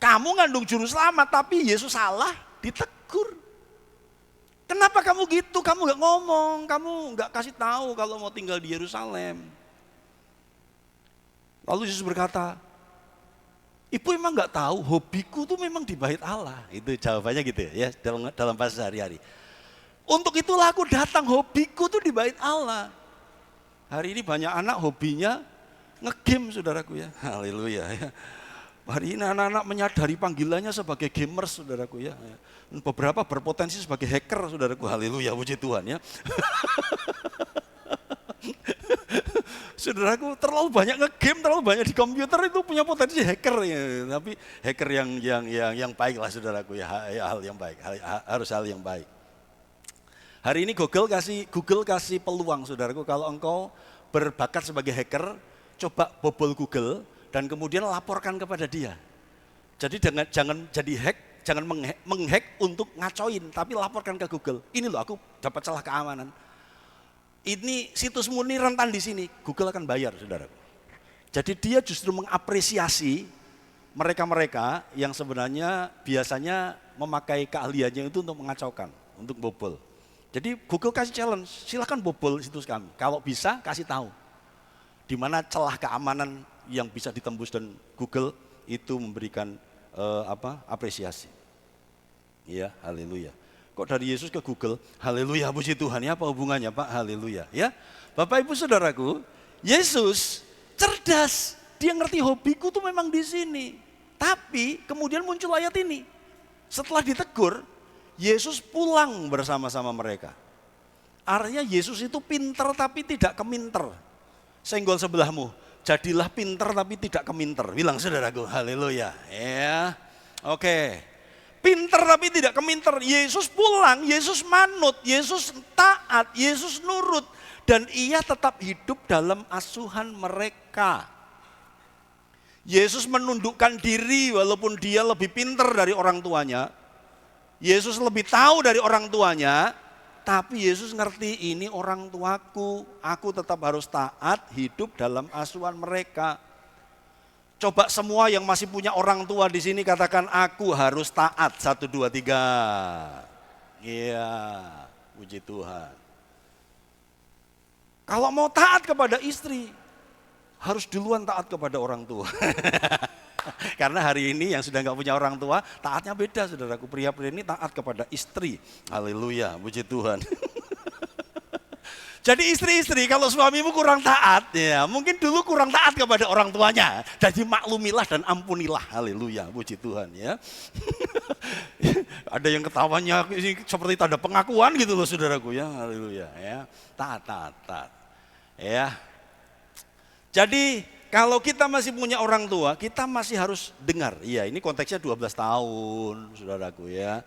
Kamu ngandung juru selamat tapi Yesus salah, ditegur. Kenapa kamu gitu? Kamu nggak ngomong, kamu nggak kasih tahu kalau mau tinggal di Yerusalem. Lalu Yesus berkata, "Ibu emang nggak tahu hobiku tuh memang di bait Allah." Itu jawabannya gitu ya dalam bahasa sehari-hari. Untuk itulah aku datang, hobiku tuh di bait Allah. Hari ini banyak anak hobinya nge-game saudaraku ya. Haleluya ya. Hari ini anak-anak menyadari panggilannya sebagai gamers saudaraku ya. Beberapa berpotensi sebagai hacker saudaraku. Haleluya, puji Tuhan ya. Saudaraku terlalu banyak nge-game, terlalu banyak di komputer itu punya potensi hacker ya. Tapi hacker yang baik lah saudaraku ya. Hal yang baik, harus hal yang baik. Hari ini Google kasih peluang saudaraku, kalau engkau berbakat sebagai hacker, coba bobol Google dan kemudian laporkan kepada dia. Jadi jangan jadi jangan menghack untuk ngacoin, tapi laporkan ke Google. Ini loh aku dapat celah keamanan. Ini situsmu ini rentan di sini, Google akan bayar saudaraku. Jadi dia justru mengapresiasi mereka-mereka yang sebenarnya biasanya memakai keahliannya itu untuk mengacaukan, untuk bobol. Jadi Google kasih challenge, silakan bobol situs kami. Kalau bisa kasih tahu di mana celah keamanan yang bisa ditembus dan Google itu memberikan apresiasi. Ya, haleluya. Kok dari Yesus ke Google? Haleluya, puji Tuhan. Ya, apa hubungannya Pak? Haleluya. Ya, Bapak Ibu Saudaraku, Yesus cerdas. Dia ngerti hobiku tuh memang di sini. Tapi kemudian muncul ayat ini. Setelah ditegur, Yesus pulang bersama-sama mereka. Artinya Yesus itu pinter tapi tidak keminter. Senggol sebelahmu, jadilah pinter tapi tidak keminter. Bilang saudaraku, haleluya. Ya, oke. Pinter tapi tidak keminter. Yesus pulang, Yesus manut, Yesus taat, Yesus nurut. Dan ia tetap hidup dalam asuhan mereka. Yesus menundukkan diri walaupun dia lebih pinter dari orang tuanya. Yesus lebih tahu dari orang tuanya, Tapi Yesus ngerti ini orang tuaku, aku tetap harus taat hidup dalam asuhan mereka. Coba semua yang masih punya orang tua di sini katakan aku harus taat. 1, 2, 3. Iya, puji Tuhan. Kalau mau taat kepada istri, harus duluan taat kepada orang tua. Karena hari ini yang sudah nggak punya orang tua, taatnya beda saudaraku. Pria-pria ini taat kepada istri. Haleluya, puji Tuhan. Jadi istri-istri kalau suamimu kurang taat, ya mungkin dulu kurang taat kepada orang tuanya. Jadi maklumilah dan ampunilah, haleluya, puji Tuhan ya. Ada yang ketawanya seperti tanda pengakuan gitu loh saudaraku ya, haleluya ya. Taat. Ya. Jadi kalau kita masih punya orang tua, kita masih harus dengar. Iya, ini konteksnya 12 tahun, saudaraku ya.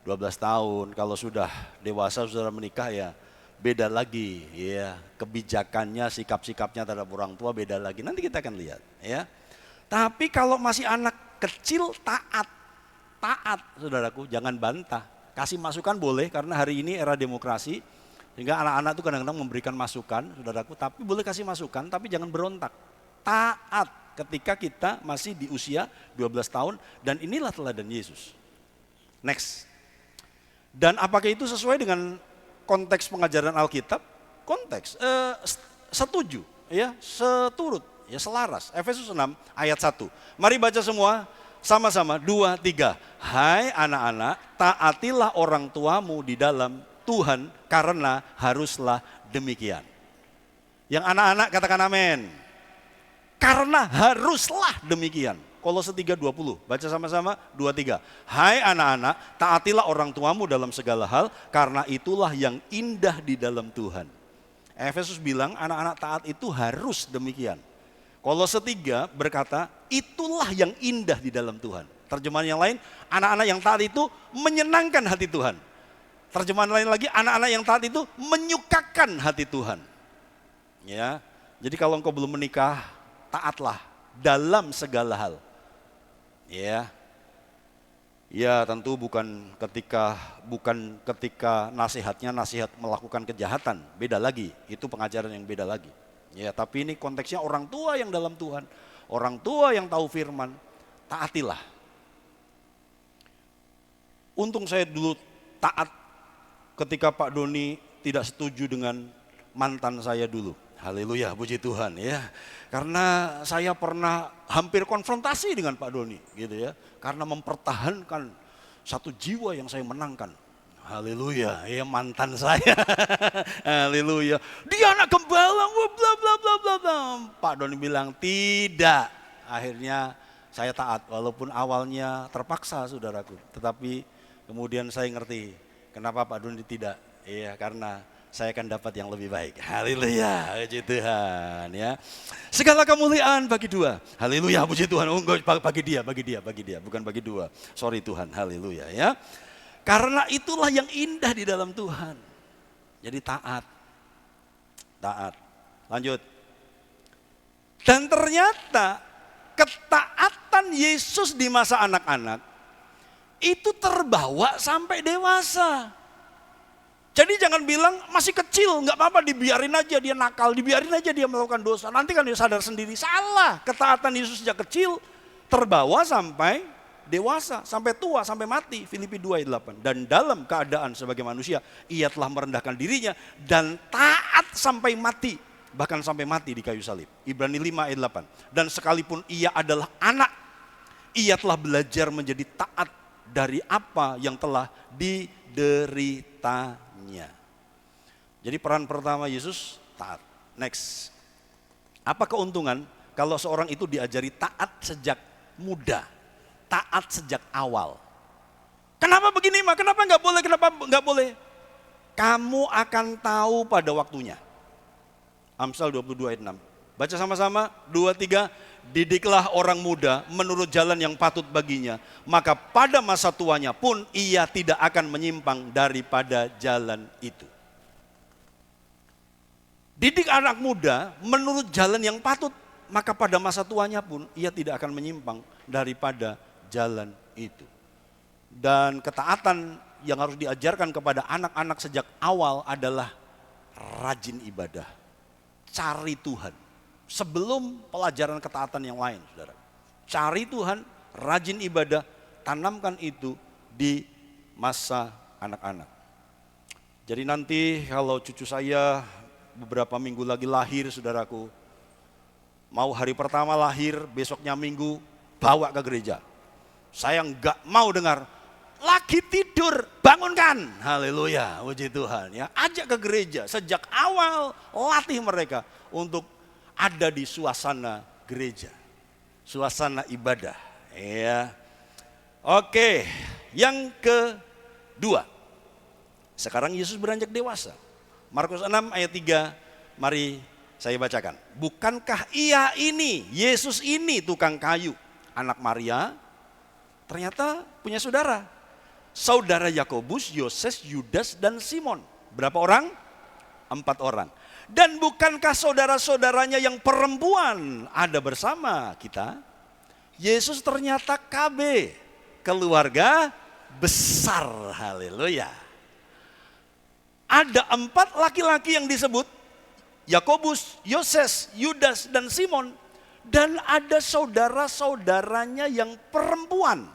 12 tahun, kalau sudah dewasa, sudah menikah ya beda lagi ya. Kebijakannya, sikap-sikapnya terhadap orang tua beda lagi. Nanti kita akan lihat ya. Tapi kalau masih anak kecil taat, saudaraku, jangan bantah. Kasih masukan boleh karena hari ini era demokrasi. Sehingga anak-anak itu kadang-kadang memberikan masukan, saudaraku, tapi boleh kasih masukan, tapi jangan berontak. Taat ketika kita masih di usia 12 tahun dan inilah teladan Yesus. Next. Dan apakah itu sesuai dengan konteks pengajaran Alkitab? Konteks, setuju, ya, seturut, ya selaras. Efesus 6 ayat 1. Mari baca semua sama-sama, 2, 3. Hai anak-anak, taatilah orang tuamu di dalam Tuhan karena haruslah demikian. Yang anak-anak katakan amin. Karena haruslah demikian. Kolose 3:20. Baca sama-sama 2, 3. Hai anak-anak, taatilah orang tuamu dalam segala hal karena itulah yang indah di dalam Tuhan. Efesus bilang anak-anak taat itu harus demikian. Kolose 3 berkata itulah yang indah di dalam Tuhan. Terjemahan yang lain, anak-anak yang taat itu menyenangkan hati Tuhan. Terjemahan lain lagi, anak-anak yang taat itu menyukakan hati Tuhan. Ya, jadi kalau engkau belum menikah, taatlah dalam segala hal. Ya, ya tentu bukan ketika nasihatnya nasihat melakukan kejahatan, beda lagi. Itu pengajaran yang beda lagi. Ya, tapi ini konteksnya orang tua yang dalam Tuhan, orang tua yang tahu firman, taatilah. Untung saya dulu taat ketika Pak Doni tidak setuju dengan mantan saya dulu. Haleluya, puji Tuhan ya. Karena saya pernah hampir konfrontasi dengan Pak Doni gitu ya. Karena mempertahankan satu jiwa yang saya menangkan. Haleluya, ya mantan saya. Haleluya. Dia anak gembala, bla bla bla bla bla. Pak Doni bilang tidak. Akhirnya saya taat walaupun awalnya terpaksa saudaraku. Tetapi kemudian saya ngerti kenapa Pak Doni tidak. Iya, karena saya akan dapat yang lebih baik. Haleluya, puji Tuhan ya. Segala kemuliaan bagi dua. Haleluya, puji Tuhan. Bagi dia, bukan bagi dua. Sorry Tuhan, haleluya ya. Karena itulah yang indah di dalam Tuhan. Jadi taat. Lanjut. Dan ternyata ketaatan Yesus di masa anak-anak itu terbawa sampai dewasa. Jadi jangan bilang masih kecil, nggak apa-apa, dibiarin aja dia nakal, dibiarin aja dia melakukan dosa. Nanti kan dia sadar sendiri, salah. Ketaatan Yesus sejak kecil terbawa sampai dewasa, sampai tua, sampai mati. Filipi 2 ayat 8. Dan dalam keadaan sebagai manusia, ia telah merendahkan dirinya dan taat sampai mati. Bahkan sampai mati di kayu salib. Ibrani 5 ayat 8. Dan sekalipun ia adalah anak, ia telah belajar menjadi taat dari apa yang telah dideritanya. Jadi peran pertama Yesus taat. Next. Apa keuntungan kalau seorang itu diajari taat sejak muda, taat sejak awal? Kenapa begini mah? Kenapa nggak boleh? Kenapa nggak boleh? Kamu akan tahu pada waktunya. Amsal 22 ayat 6. Baca sama-sama, 2, 3. Didiklah orang muda menurut jalan yang patut baginya, maka pada masa tuanya pun ia tidak akan menyimpang daripada jalan itu. Didik anak muda menurut jalan yang patut, maka pada masa tuanya pun ia tidak akan menyimpang daripada jalan itu. Dan ketaatan yang harus diajarkan kepada anak-anak sejak awal adalah rajin ibadah. Cari Tuhan. Sebelum pelajaran ketaatan yang lain, saudara. Cari Tuhan, rajin ibadah, tanamkan itu di masa anak-anak. Jadi nanti kalau cucu saya beberapa minggu lagi lahir, saudaraku, mau hari pertama lahir, besoknya minggu, bawa ke gereja. Saya enggak mau dengar, lagi tidur, bangunkan. Haleluya, puji Tuhan ya. Ajak ke gereja, sejak awal latih mereka untuk ada di suasana gereja. Suasana ibadah ya. Oke, yang kedua. Sekarang Yesus beranjak dewasa. Markus 6 ayat 3, mari saya bacakan. Bukankah ia ini, Yesus ini tukang kayu, anak Maria, ternyata punya saudara. Saudara Yakobus, Yoses, Yudas, dan Simon. Berapa orang? 4 orang. Dan bukankah saudara-saudaranya yang perempuan ada bersama kita? Yesus ternyata KB, keluarga besar. Haleluya. Ada 4 laki-laki yang disebut, Yakobus, Yoses, Yudas, dan Simon. Dan ada saudara-saudaranya yang perempuan.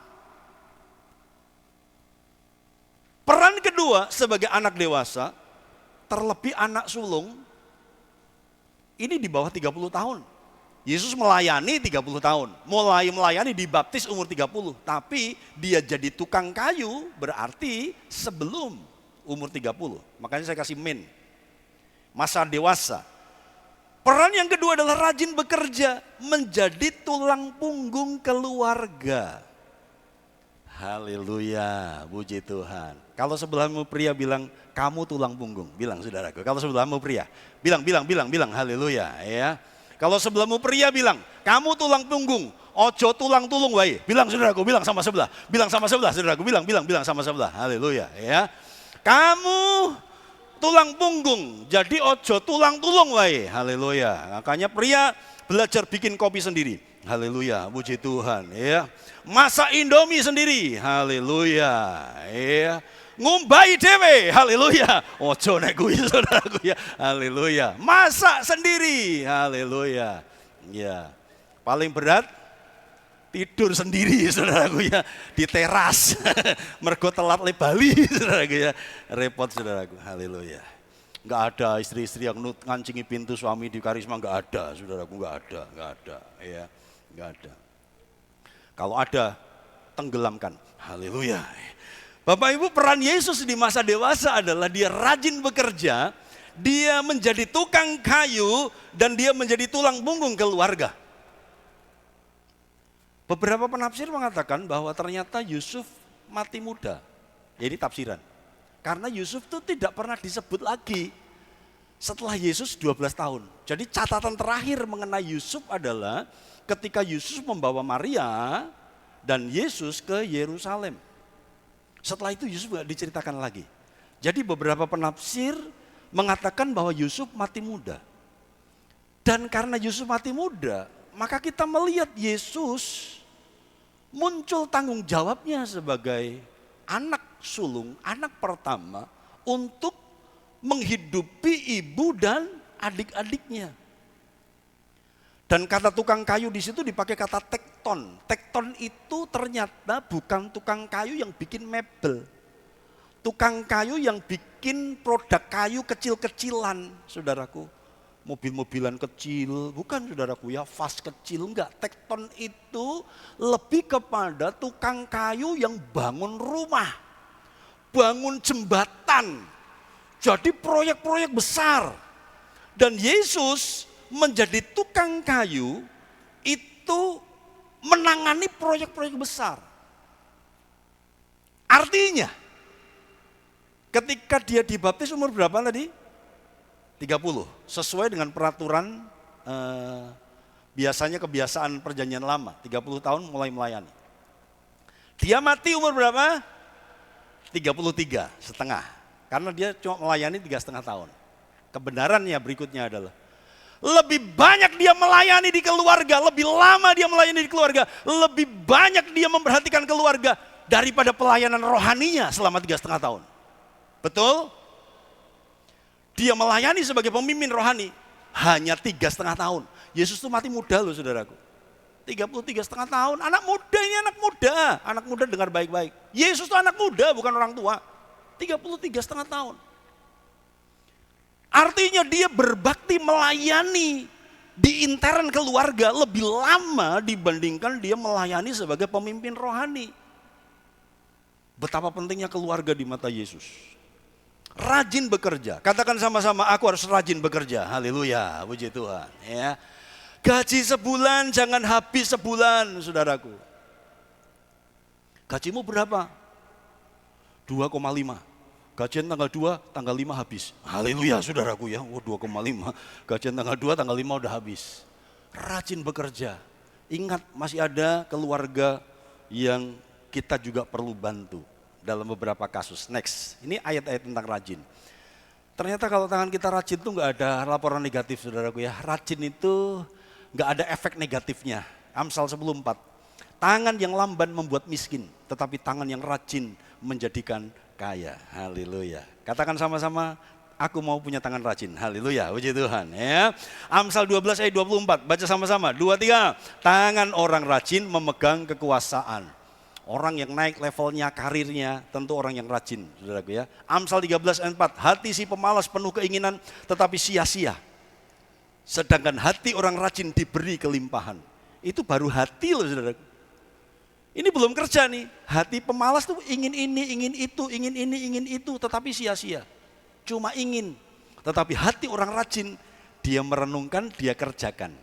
Peran kedua sebagai anak dewasa, terlebih anak sulung, ini di bawah 30 tahun. Yesus melayani 30 tahun, mulai melayani dibaptis umur 30. Tapi dia jadi tukang kayu berarti sebelum umur 30. Makanya saya kasih masa dewasa. Peran yang kedua adalah rajin bekerja, menjadi tulang punggung keluarga. Haleluya, puji Tuhan. Kalau sebelahmu pria bilang, kamu tulang punggung, bilang saudaraku. Kalau sebelahmu pria, bilang, haleluya ya. Kalau sebelahmu pria bilang, kamu tulang punggung, ojo tulang tulung wae. Bilang saudaraku, bilang sama sebelah saudaraku, bilang sama sebelah. Haleluya ya. Kamu tulang punggung, jadi ojo tulang tulung wae. Haleluya. Makanya pria belajar bikin kopi sendiri. Haleluya, puji Tuhan ya. Masak Indomie sendiri. Haleluya ya. Ngumbai dewe. Haleluya. Ojo nek kuwi saudaraku ya. Haleluya. Masak sendiri. Haleluya. Ya. Paling berat tidur sendiri saudaraku ya, di teras. Mergo telat le Bali saudaraku ya. Repot saudaraku. Haleluya. Enggak ada istri-istri yang ngancingi pintu suami di Karisma, enggak ada saudaraku, enggak ada ya. Enggak ada. Kalau ada, tenggelamkan. Haleluya. Bapak Ibu, peran Yesus di masa dewasa adalah dia rajin bekerja, dia menjadi tukang kayu, dan dia menjadi tulang punggung keluarga. Beberapa penafsir mengatakan bahwa ternyata Yusuf mati muda. Ini tafsiran. Karena Yusuf itu tidak pernah disebut lagi setelah Yesus 12 tahun. Jadi catatan terakhir mengenai Yusuf adalah ketika Yusuf membawa Maria dan Yesus ke Yerusalem. Setelah itu Yusuf tidak diceritakan lagi. Jadi beberapa penafsir mengatakan bahwa Yusuf mati muda. Dan karena Yusuf mati muda, maka kita melihat Yesus muncul tanggung jawabnya sebagai anak sulung, anak pertama untuk menghidupi ibu dan adik-adiknya. Dan kata tukang kayu di situ dipakai kata tekton. Tekton itu ternyata bukan tukang kayu yang bikin mebel. Tukang kayu yang bikin produk kayu kecil-kecilan, saudaraku. Mobil-mobilan kecil, bukan saudaraku ya, vas kecil, enggak. Tekton itu lebih kepada tukang kayu yang bangun rumah, bangun jembatan. Jadi proyek-proyek besar. Dan Yesus menjadi tukang kayu itu menangani proyek-proyek besar. Artinya, ketika dia dibaptis umur berapa tadi? 30, sesuai dengan peraturan biasanya kebiasaan perjanjian lama, 30 tahun mulai melayani. Dia mati umur berapa? 33 setengah, karena dia cuma melayani 3,5 tahun. Kebenarannya berikutnya adalah, lebih banyak dia melayani di keluarga, lebih lama dia melayani di keluarga, lebih banyak dia memperhatikan keluarga daripada pelayanan rohaninya selama 3,5 tahun. Betul? Dia melayani sebagai pemimpin rohani hanya 3,5 tahun. Yesus itu mati muda loh saudaraku. 33,5 tahun, anak muda ini anak muda dengar baik-baik. Yesus itu anak muda bukan orang tua. 33,5 tahun. Artinya dia berbakti melayani di intern keluarga lebih lama dibandingkan dia melayani sebagai pemimpin rohani. Betapa pentingnya keluarga di mata Yesus. Rajin bekerja. Katakan sama-sama, aku harus rajin bekerja. Haleluya, puji Tuhan. Ya. Gaji sebulan jangan habis sebulan, saudaraku. Gajimu berapa? 2,5. Gajian tanggal 2, tanggal 5 habis. Haleluya saudaraku ya, 2,5. Gajian tanggal 2, tanggal 5 udah habis. Rajin bekerja. Ingat masih ada keluarga yang kita juga perlu bantu dalam beberapa kasus. Next, ini ayat-ayat tentang rajin. Ternyata kalau tangan kita rajin tuh gak ada laporan negatif saudaraku ya. Rajin itu gak ada efek negatifnya. Amsal 10:4. Tangan yang lamban membuat miskin, tetapi tangan yang rajin menjadikan kaya. Haleluya. Katakan sama-sama, aku mau punya tangan rajin. Haleluya, puji Tuhan ya. Amsal 12 ayat 24, baca sama-sama. 2, 3. Tangan orang rajin memegang kekuasaan. Orang yang naik levelnya, karirnya, tentu orang yang rajin, saudaraku ya. Amsal 13 ayat 4, hati si pemalas penuh keinginan tetapi sia-sia. Sedangkan hati orang rajin diberi kelimpahan. Itu baru hati loh saudaraku. Ini belum kerja nih, hati pemalas tuh ingin ini, ingin itu, ingin ini, ingin itu, tetapi sia-sia. Cuma ingin, tetapi hati orang rajin, dia merenungkan, dia kerjakan.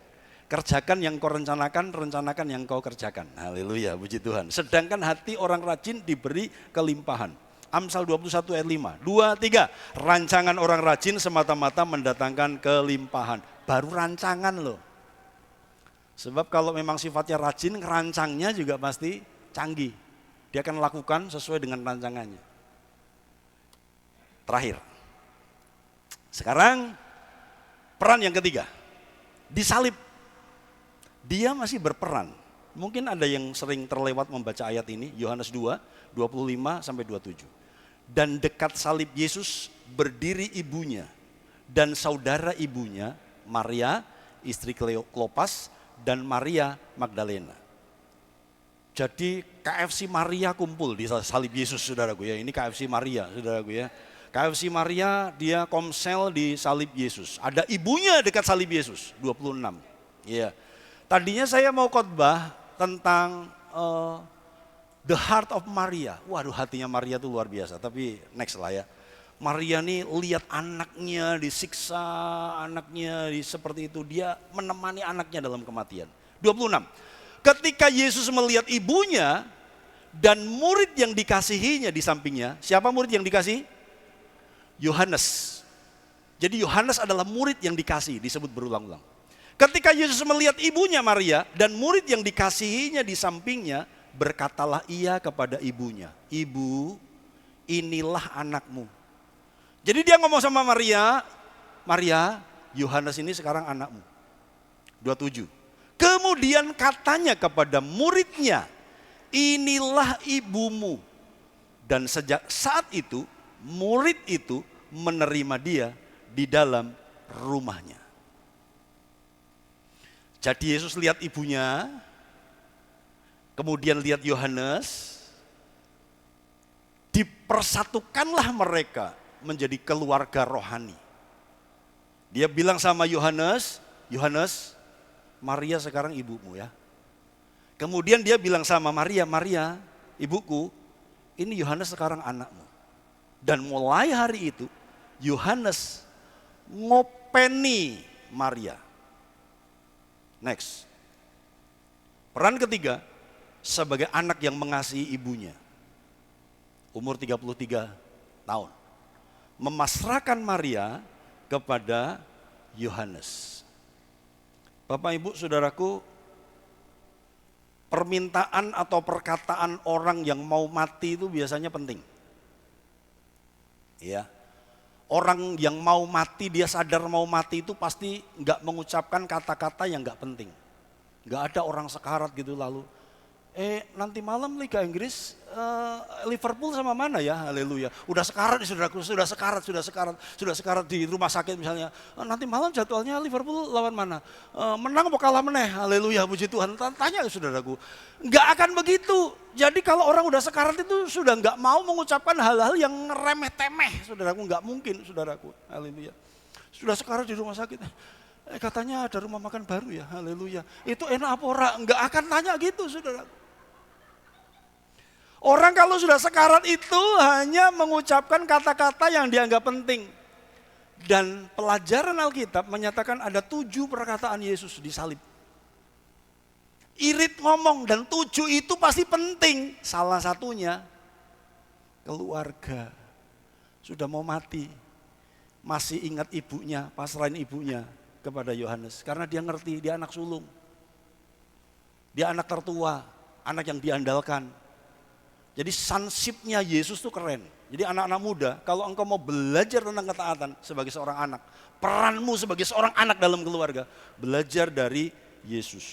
Kerjakan yang kau rencanakan, rencanakan yang kau kerjakan. Haleluya, puji Tuhan. Sedangkan hati orang rajin diberi kelimpahan. Amsal 21 ayat 5, 2, 3. Rancangan orang rajin semata-mata mendatangkan kelimpahan. Baru rancangan loh. Sebab kalau memang sifatnya rajin, rancangnya juga pasti canggih. Dia akan lakukan sesuai dengan rancangannya. Terakhir. Sekarang peran yang ketiga. Disalib. Dia masih berperan. Mungkin ada yang sering terlewat membaca ayat ini. Yohanes 2, 25 sampai 27. Dan dekat salib Yesus berdiri ibunya dan saudara ibunya, Maria, istri Klopas, dan Maria Magdalena. Jadi KFC Maria kumpul di salib Yesus saudaraku ya. Ini KFC Maria saudaraku ya. KFC Maria dia komsel di salib Yesus. Ada ibunya dekat salib Yesus, 26. Ya. Tadinya saya mau khotbah tentang the heart of Maria. Waduh, hatinya Maria itu luar biasa, tapi next lah ya. Maria nih lihat anaknya disiksa, anaknya seperti itu, dia menemani anaknya dalam kematian. 26. Ketika Yesus melihat ibunya dan murid yang dikasihinya di sampingnya, siapa murid yang dikasih? Yohanes. Jadi Yohanes adalah murid yang dikasih, disebut berulang-ulang. Ketika Yesus melihat ibunya Maria dan murid yang dikasihinya di sampingnya, berkatalah ia kepada ibunya, "Ibu, inilah anakmu." Jadi dia ngomong sama Maria, "Maria, Yohanes ini sekarang anakmu." 27. Kemudian katanya kepada muridnya, "Inilah ibumu." Dan sejak saat itu, murid itu menerima dia di dalam rumahnya. Jadi Yesus lihat ibunya, kemudian lihat Yohanes, dipersatukanlah mereka menjadi keluarga rohani. Dia bilang sama Yohanes, "Yohanes, Maria sekarang ibumu ya." Kemudian dia bilang sama Maria, "Maria, ibuku, ini Yohanes sekarang anakmu." Dan mulai hari itu, Yohanes ngopeni Maria. Next. Peran ketiga, sebagai anak yang mengasihi ibunya. Umur 33 tahun. Memasrahkan Maria kepada Yohanes. Bapak Ibu Saudaraku, permintaan atau perkataan orang yang mau mati itu biasanya penting. Ya. Orang yang mau mati, dia sadar mau mati itu pasti enggak mengucapkan kata-kata yang enggak penting. Enggak ada orang sekarat gitu lalu, Nanti malam Liga Inggris Liverpool sama mana ya, haleluya. Udah sekarat saudaraku, sudah sekarat di rumah sakit misalnya. Nanti malam jadwalnya Liverpool lawan mana? Menang apa kalah meneh, haleluya, puji Tuhan. Tanya saudaraku, nggak akan begitu. Jadi kalau orang udah sekarat itu sudah nggak mau mengucapkan hal-hal yang remeh-temeh, saudaraku, nggak mungkin saudaraku, haleluya. Sudah sekarat di rumah sakit. Katanya ada rumah makan baru ya, haleluya. Itu enak apa ora? Nggak akan tanya gitu saudaraku. Orang kalau sudah sekarat itu hanya mengucapkan kata-kata yang dianggap penting. Dan pelajaran Alkitab menyatakan ada 7 perkataan Yesus di salib. Irit ngomong dan 7 itu pasti penting. Salah satunya keluarga. Sudah mau mati. Masih ingat ibunya, pasrahin ibunya kepada Yohanes. Karena dia ngerti dia anak sulung. Dia anak tertua, anak yang diandalkan. Jadi sonship-nya Yesus tuh keren. Jadi anak-anak muda, kalau engkau mau belajar tentang ketaatan sebagai seorang anak, peranmu sebagai seorang anak dalam keluarga, belajar dari Yesus.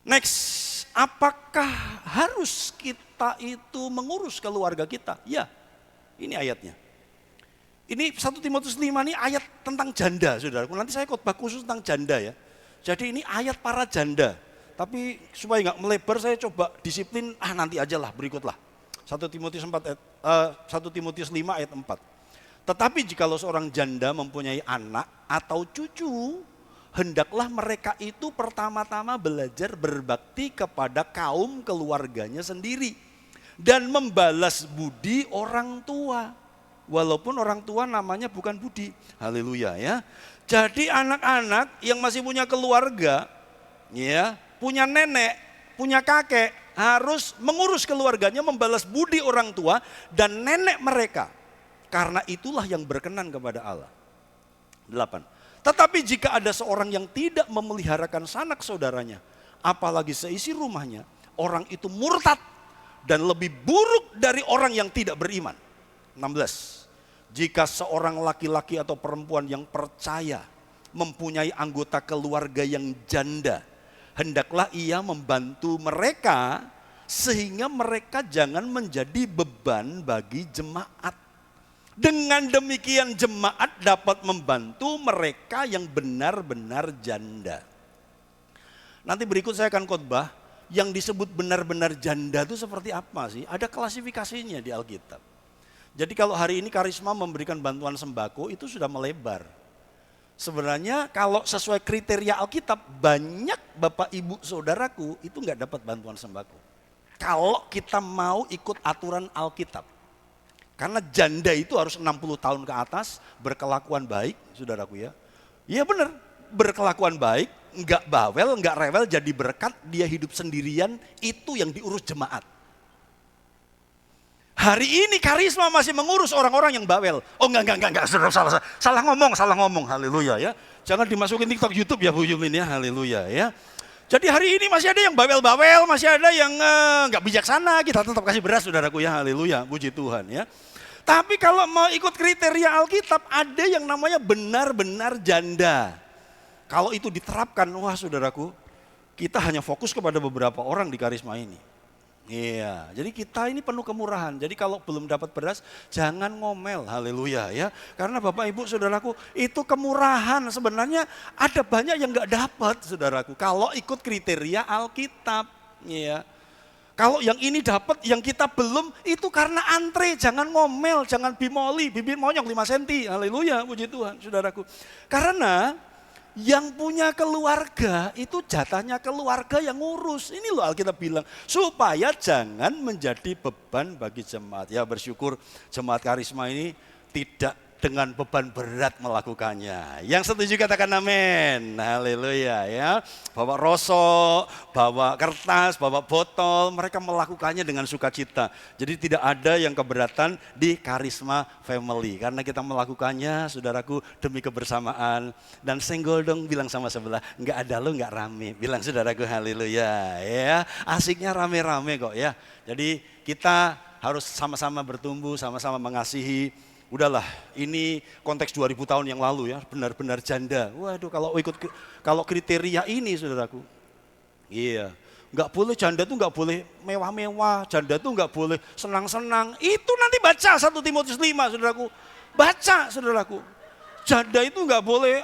Next, apakah harus kita itu mengurus keluarga kita? Ya, ini ayatnya. Ini 1 Timotius 5 ini ayat tentang janda, saudaraku. Nanti saya khotbah khusus tentang janda ya. Jadi ini ayat para janda. Tapi supaya nggak melebar saya coba disiplin, nanti aja lah, berikutlah. 1 Timotius 5 ayat 4. Tetapi jikalau seorang janda mempunyai anak atau cucu, hendaklah mereka itu pertama-tama belajar berbakti kepada kaum keluarganya sendiri. Dan membalas budi orang tua. Walaupun orang tua namanya bukan budi. Haleluya ya. Jadi anak-anak yang masih punya keluarga, ya, punya nenek, punya kakek, harus mengurus keluarganya, membalas budi orang tua dan nenek mereka. Karena itulah yang berkenan kepada Allah. 8. Tetapi jika ada seorang yang tidak memeliharakan sanak saudaranya, apalagi seisi rumahnya, orang itu murtad dan lebih buruk dari orang yang tidak beriman. 16. Jika seorang laki-laki atau perempuan yang percaya mempunyai anggota keluarga yang janda, hendaklah ia membantu mereka sehingga mereka jangan menjadi beban bagi jemaat. Dengan demikian jemaat dapat membantu mereka yang benar-benar janda. Nanti berikut saya akan khotbah yang disebut benar-benar janda itu seperti apa sih? Ada klasifikasinya di Alkitab. Jadi kalau hari ini Karisma memberikan bantuan sembako itu sudah melebar. Sebenarnya kalau sesuai kriteria Alkitab, banyak Bapak Ibu Saudaraku itu nggak dapat bantuan sembako. Kalau kita mau ikut aturan Alkitab. Karena janda itu harus 60 tahun ke atas, berkelakuan baik, saudaraku ya. Iya benar, berkelakuan baik, nggak bawel, nggak rewel, jadi berkat, dia hidup sendirian, itu yang diurus jemaat. Hari ini Karisma masih mengurus orang-orang yang bawel. Oh enggak, salah ngomong, haleluya ya. Jangan dimasukin TikTok, YouTube ya Bu Yumin ya, haleluya ya. Jadi hari ini masih ada yang bawel-bawel, masih ada yang enggak bijaksana, kita tetap kasih beras saudaraku ya, haleluya, puji Tuhan ya. Tapi kalau mau ikut kriteria Alkitab, ada yang namanya benar-benar janda. Kalau itu diterapkan, wah saudaraku, kita hanya fokus kepada beberapa orang di Karisma ini. Iya, jadi kita ini penuh kemurahan. Jadi kalau belum dapat beras, jangan ngomel, haleluya ya. Karena Bapak Ibu Saudaraku, itu kemurahan. Sebenarnya ada banyak yang nggak dapat, saudaraku. Kalau ikut kriteria Alkitab, ya. Kalau yang ini dapat, yang kita belum, itu karena antre. Jangan ngomel, jangan bimoli, bibir monyong 5 cm, haleluya, puji Tuhan, saudaraku. Karena yang punya keluarga itu jatahnya keluarga yang ngurus. Ini loh Alkitab bilang, supaya jangan menjadi beban bagi jemaat. Ya bersyukur jemaat Karisma ini tidak dengan beban berat melakukannya. Yang setuju katakan amin. Haleluya ya. Bawa rosok, bawa kertas, bawa botol, mereka melakukannya dengan sukacita. Jadi tidak ada yang keberatan di Karisma Family. Karena kita melakukannya saudaraku demi kebersamaan. Dan senggol dong bilang sama sebelah, enggak ada lo enggak rame. Bilang saudaraku haleluya ya. Asiknya rame-rame kok ya. Jadi kita harus sama-sama bertumbuh, sama-sama mengasihi. Udahlah, ini konteks 2000 tahun yang lalu ya, benar-benar janda. Waduh, kalau kriteria ini saudaraku. Iya, Nggak boleh, janda tuh nggak boleh mewah-mewah, janda tuh nggak boleh senang-senang. Itu nanti baca 1 Timotius 5, saudaraku. Baca, saudaraku. Janda itu nggak boleh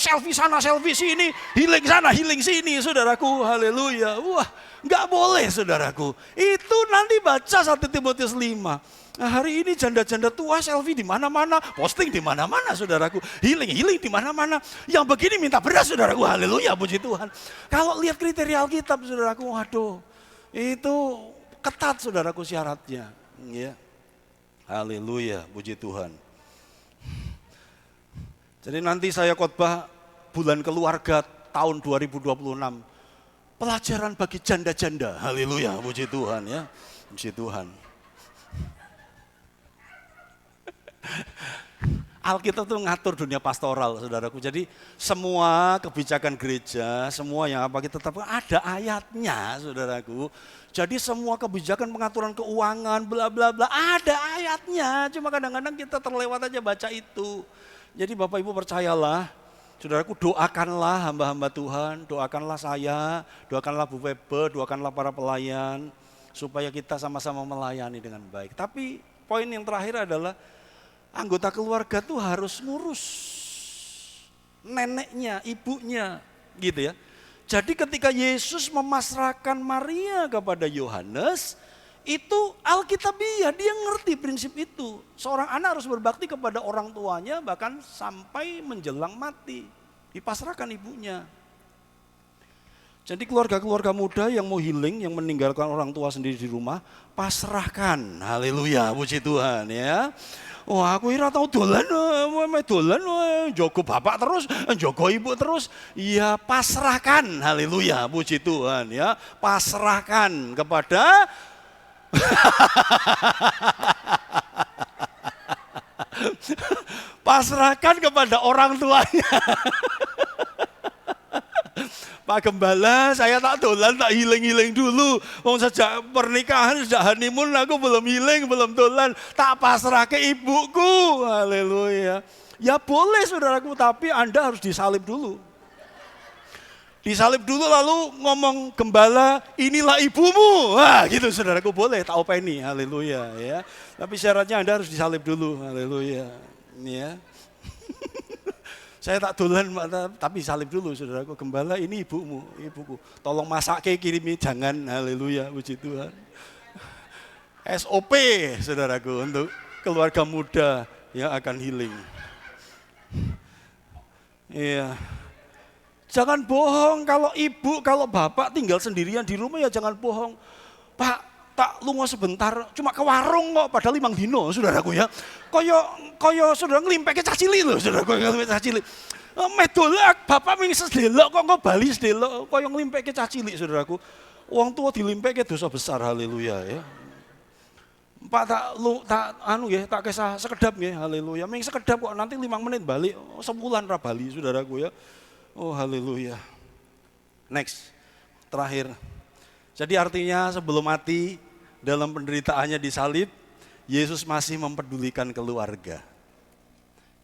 selfie sana, selfie sini, healing sana, healing sini, saudaraku. Haleluya. Wah, nggak boleh, saudaraku. Itu nanti baca 1 Timotius 5. Nah, hari ini janda-janda tua selfie di mana-mana, posting di mana-mana, saudaraku. Healing di mana-mana. Yang begini minta beras, saudaraku. Haleluya, puji Tuhan. Kalau lihat kriteria Alkitab, saudaraku, waduh, itu ketat, saudaraku, syaratnya. Ya. Haleluya, puji Tuhan. Jadi nanti saya khotbah bulan keluarga tahun 2026. Pelajaran bagi janda-janda. Haleluya, puji Tuhan ya. Puji Tuhan. Alkitab tuh ngatur dunia pastoral, saudaraku. Jadi semua kebijakan gereja, semua yang apa kita tetap ada ayatnya, saudaraku. Jadi semua kebijakan pengaturan keuangan, bla bla bla, ada ayatnya. Cuma kadang-kadang kita terlewat aja baca itu. Jadi Bapak Ibu percayalah, saudaraku, doakanlah hamba-hamba Tuhan, doakanlah saya, doakanlah Bu Febe, doakanlah para pelayan, supaya kita sama-sama melayani dengan baik. Tapi poin yang terakhir adalah anggota keluarga tuh harus ngurus neneknya, ibunya, gitu ya. Jadi ketika Yesus memasrahkan Maria kepada Yohanes, itu Alkitabiah, dia ngerti prinsip itu. Seorang anak harus berbakti kepada orang tuanya bahkan sampai menjelang mati. Dipasrahkan ibunya. Jadi keluarga-keluarga muda yang mau healing, yang meninggalkan orang tua sendiri di rumah, pasrahkan. Haleluya, puji Tuhan ya. Wah, aku kira tahu dolan, jogo bapak terus, jogo ibu terus. Ya pasrahkan, haleluya, puji Tuhan ya. Pasrahkan kepada pasrahkan kepada orang tuanya. Pak Gembala, saya tak dolan, tak healing dulu. Wong sejak pernikahan, sejak honeymoon aku belum healing, belum dolan. Tak pasrah ke ibuku. Haleluya. Ya boleh, saudaraku, tapi Anda harus disalib dulu. Disalib dulu lalu ngomong, Gembala, inilah ibumu. Wah, gitu, saudaraku, boleh, tak openi. Haleluya ya. Tapi syaratnya Anda harus disalib dulu. Haleluya. Ya. Saya tak dolan, tapi salib dulu, saudaraku. Gembala, ini ibumu, ibuku. Tolong masak kirimi, jangan. Haleluya, puji Tuhan. SOP, saudaraku, untuk keluarga muda yang akan healing. Iya. Jangan bohong, kalau ibu, kalau bapak tinggal sendirian di rumah ya jangan bohong. Pak, tak lunga sebentar, cuma ke warung kok, padahal 5 dino, saudaraku ya. Koyo saudara ngelimpeke cah cilik lho, saudaraku ngelimpeke cah cilik. Medolak, bapak ming sedelok kok bali sedelok, koyo ngelimpeke cah cilik, saudaraku. Wong tua dilimpeke dosa besar, haleluya ya. Pak tak kesah sekedap nggih, haleluya. Ming sekedap kok nanti 5 menit balik, sebulan ra bali, saudaraku ya. Oh, haleluya. Next, terakhir. Jadi artinya sebelum mati dalam penderitaannya disalib, Yesus masih mempedulikan keluarga.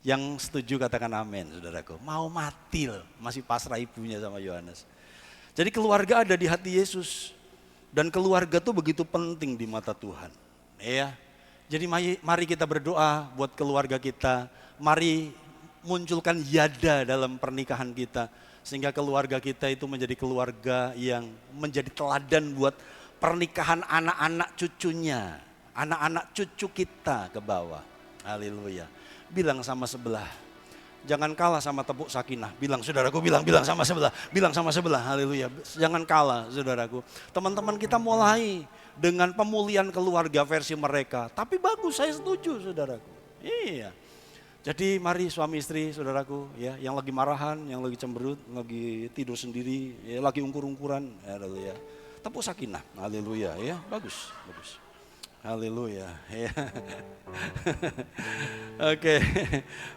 Yang setuju katakan amin, saudaraku. Mau mati loh, masih pasrah ibunya sama Yohanes. Jadi keluarga ada di hati Yesus. Dan keluarga tuh begitu penting di mata Tuhan. Ya. Jadi mari kita berdoa buat keluarga kita. Mari munculkan yada dalam pernikahan kita. Sehingga keluarga kita itu menjadi keluarga yang menjadi teladan buat pernikahan anak-anak cucunya. Anak-anak cucu kita ke bawah. Haleluya. Bilang sama sebelah. Jangan kalah sama tepuk sakinah. Bilang, saudaraku, bilang sama sebelah. Bilang sama sebelah, haleluya. Jangan kalah, saudaraku. Teman-teman kita mulai dengan pemulihan keluarga versi mereka. Tapi bagus, saya setuju, saudaraku. Iya. Jadi mari suami istri, saudaraku, ya, yang lagi marahan, yang lagi cemberut, lagi tidur sendiri, ya, lagi ungkur-ungkuran, haleluya. Tepuk sakinah, haleluya, ya, bagus. Haleluya, ya. Oke,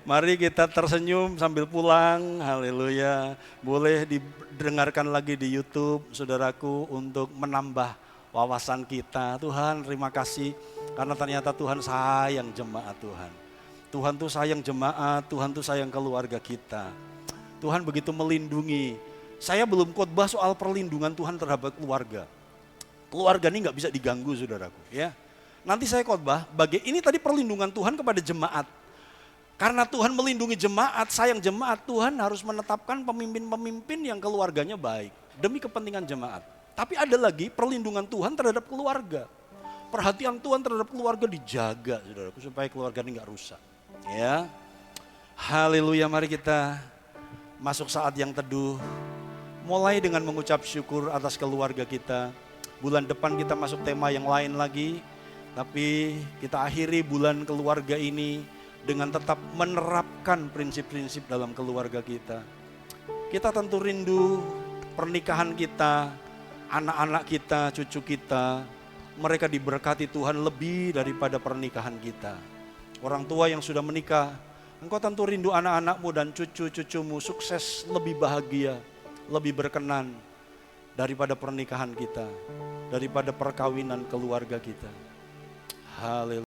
mari kita tersenyum sambil pulang, haleluya. Boleh didengarkan lagi di YouTube, saudaraku, untuk menambah wawasan kita. Tuhan, terima kasih, karena ternyata Tuhan sayang jemaat Tuhan. Tuhan tuh sayang jemaat, Tuhan tuh sayang keluarga kita. Tuhan begitu melindungi Saya belum khotbah soal perlindungan Tuhan terhadap keluarga. Keluarga ini nggak bisa diganggu, saudaraku. Ya, nanti saya khotbah. Ini tadi perlindungan Tuhan kepada jemaat. Karena Tuhan melindungi jemaat, sayang jemaat, Tuhan harus menetapkan pemimpin-pemimpin yang keluarganya baik demi kepentingan jemaat. Tapi ada lagi perlindungan Tuhan terhadap keluarga. Perhatian Tuhan terhadap keluarga dijaga, saudaraku, supaya keluarga ini nggak rusak. Ya, haleluya. Mari kita masuk saat yang teduh. Mulai dengan mengucap syukur atas keluarga kita. Bulan depan kita masuk tema yang lain lagi. Tapi kita akhiri bulan keluarga ini dengan tetap menerapkan prinsip-prinsip dalam keluarga kita. Kita tentu rindu pernikahan kita, anak-anak kita, cucu kita, mereka diberkati Tuhan lebih daripada pernikahan kita. Orang tua yang sudah menikah, engkau tentu rindu anak-anakmu dan cucu-cucumu sukses, lebih bahagia, lebih berkenan daripada pernikahan kita, daripada perkawinan keluarga kita. Haleluya.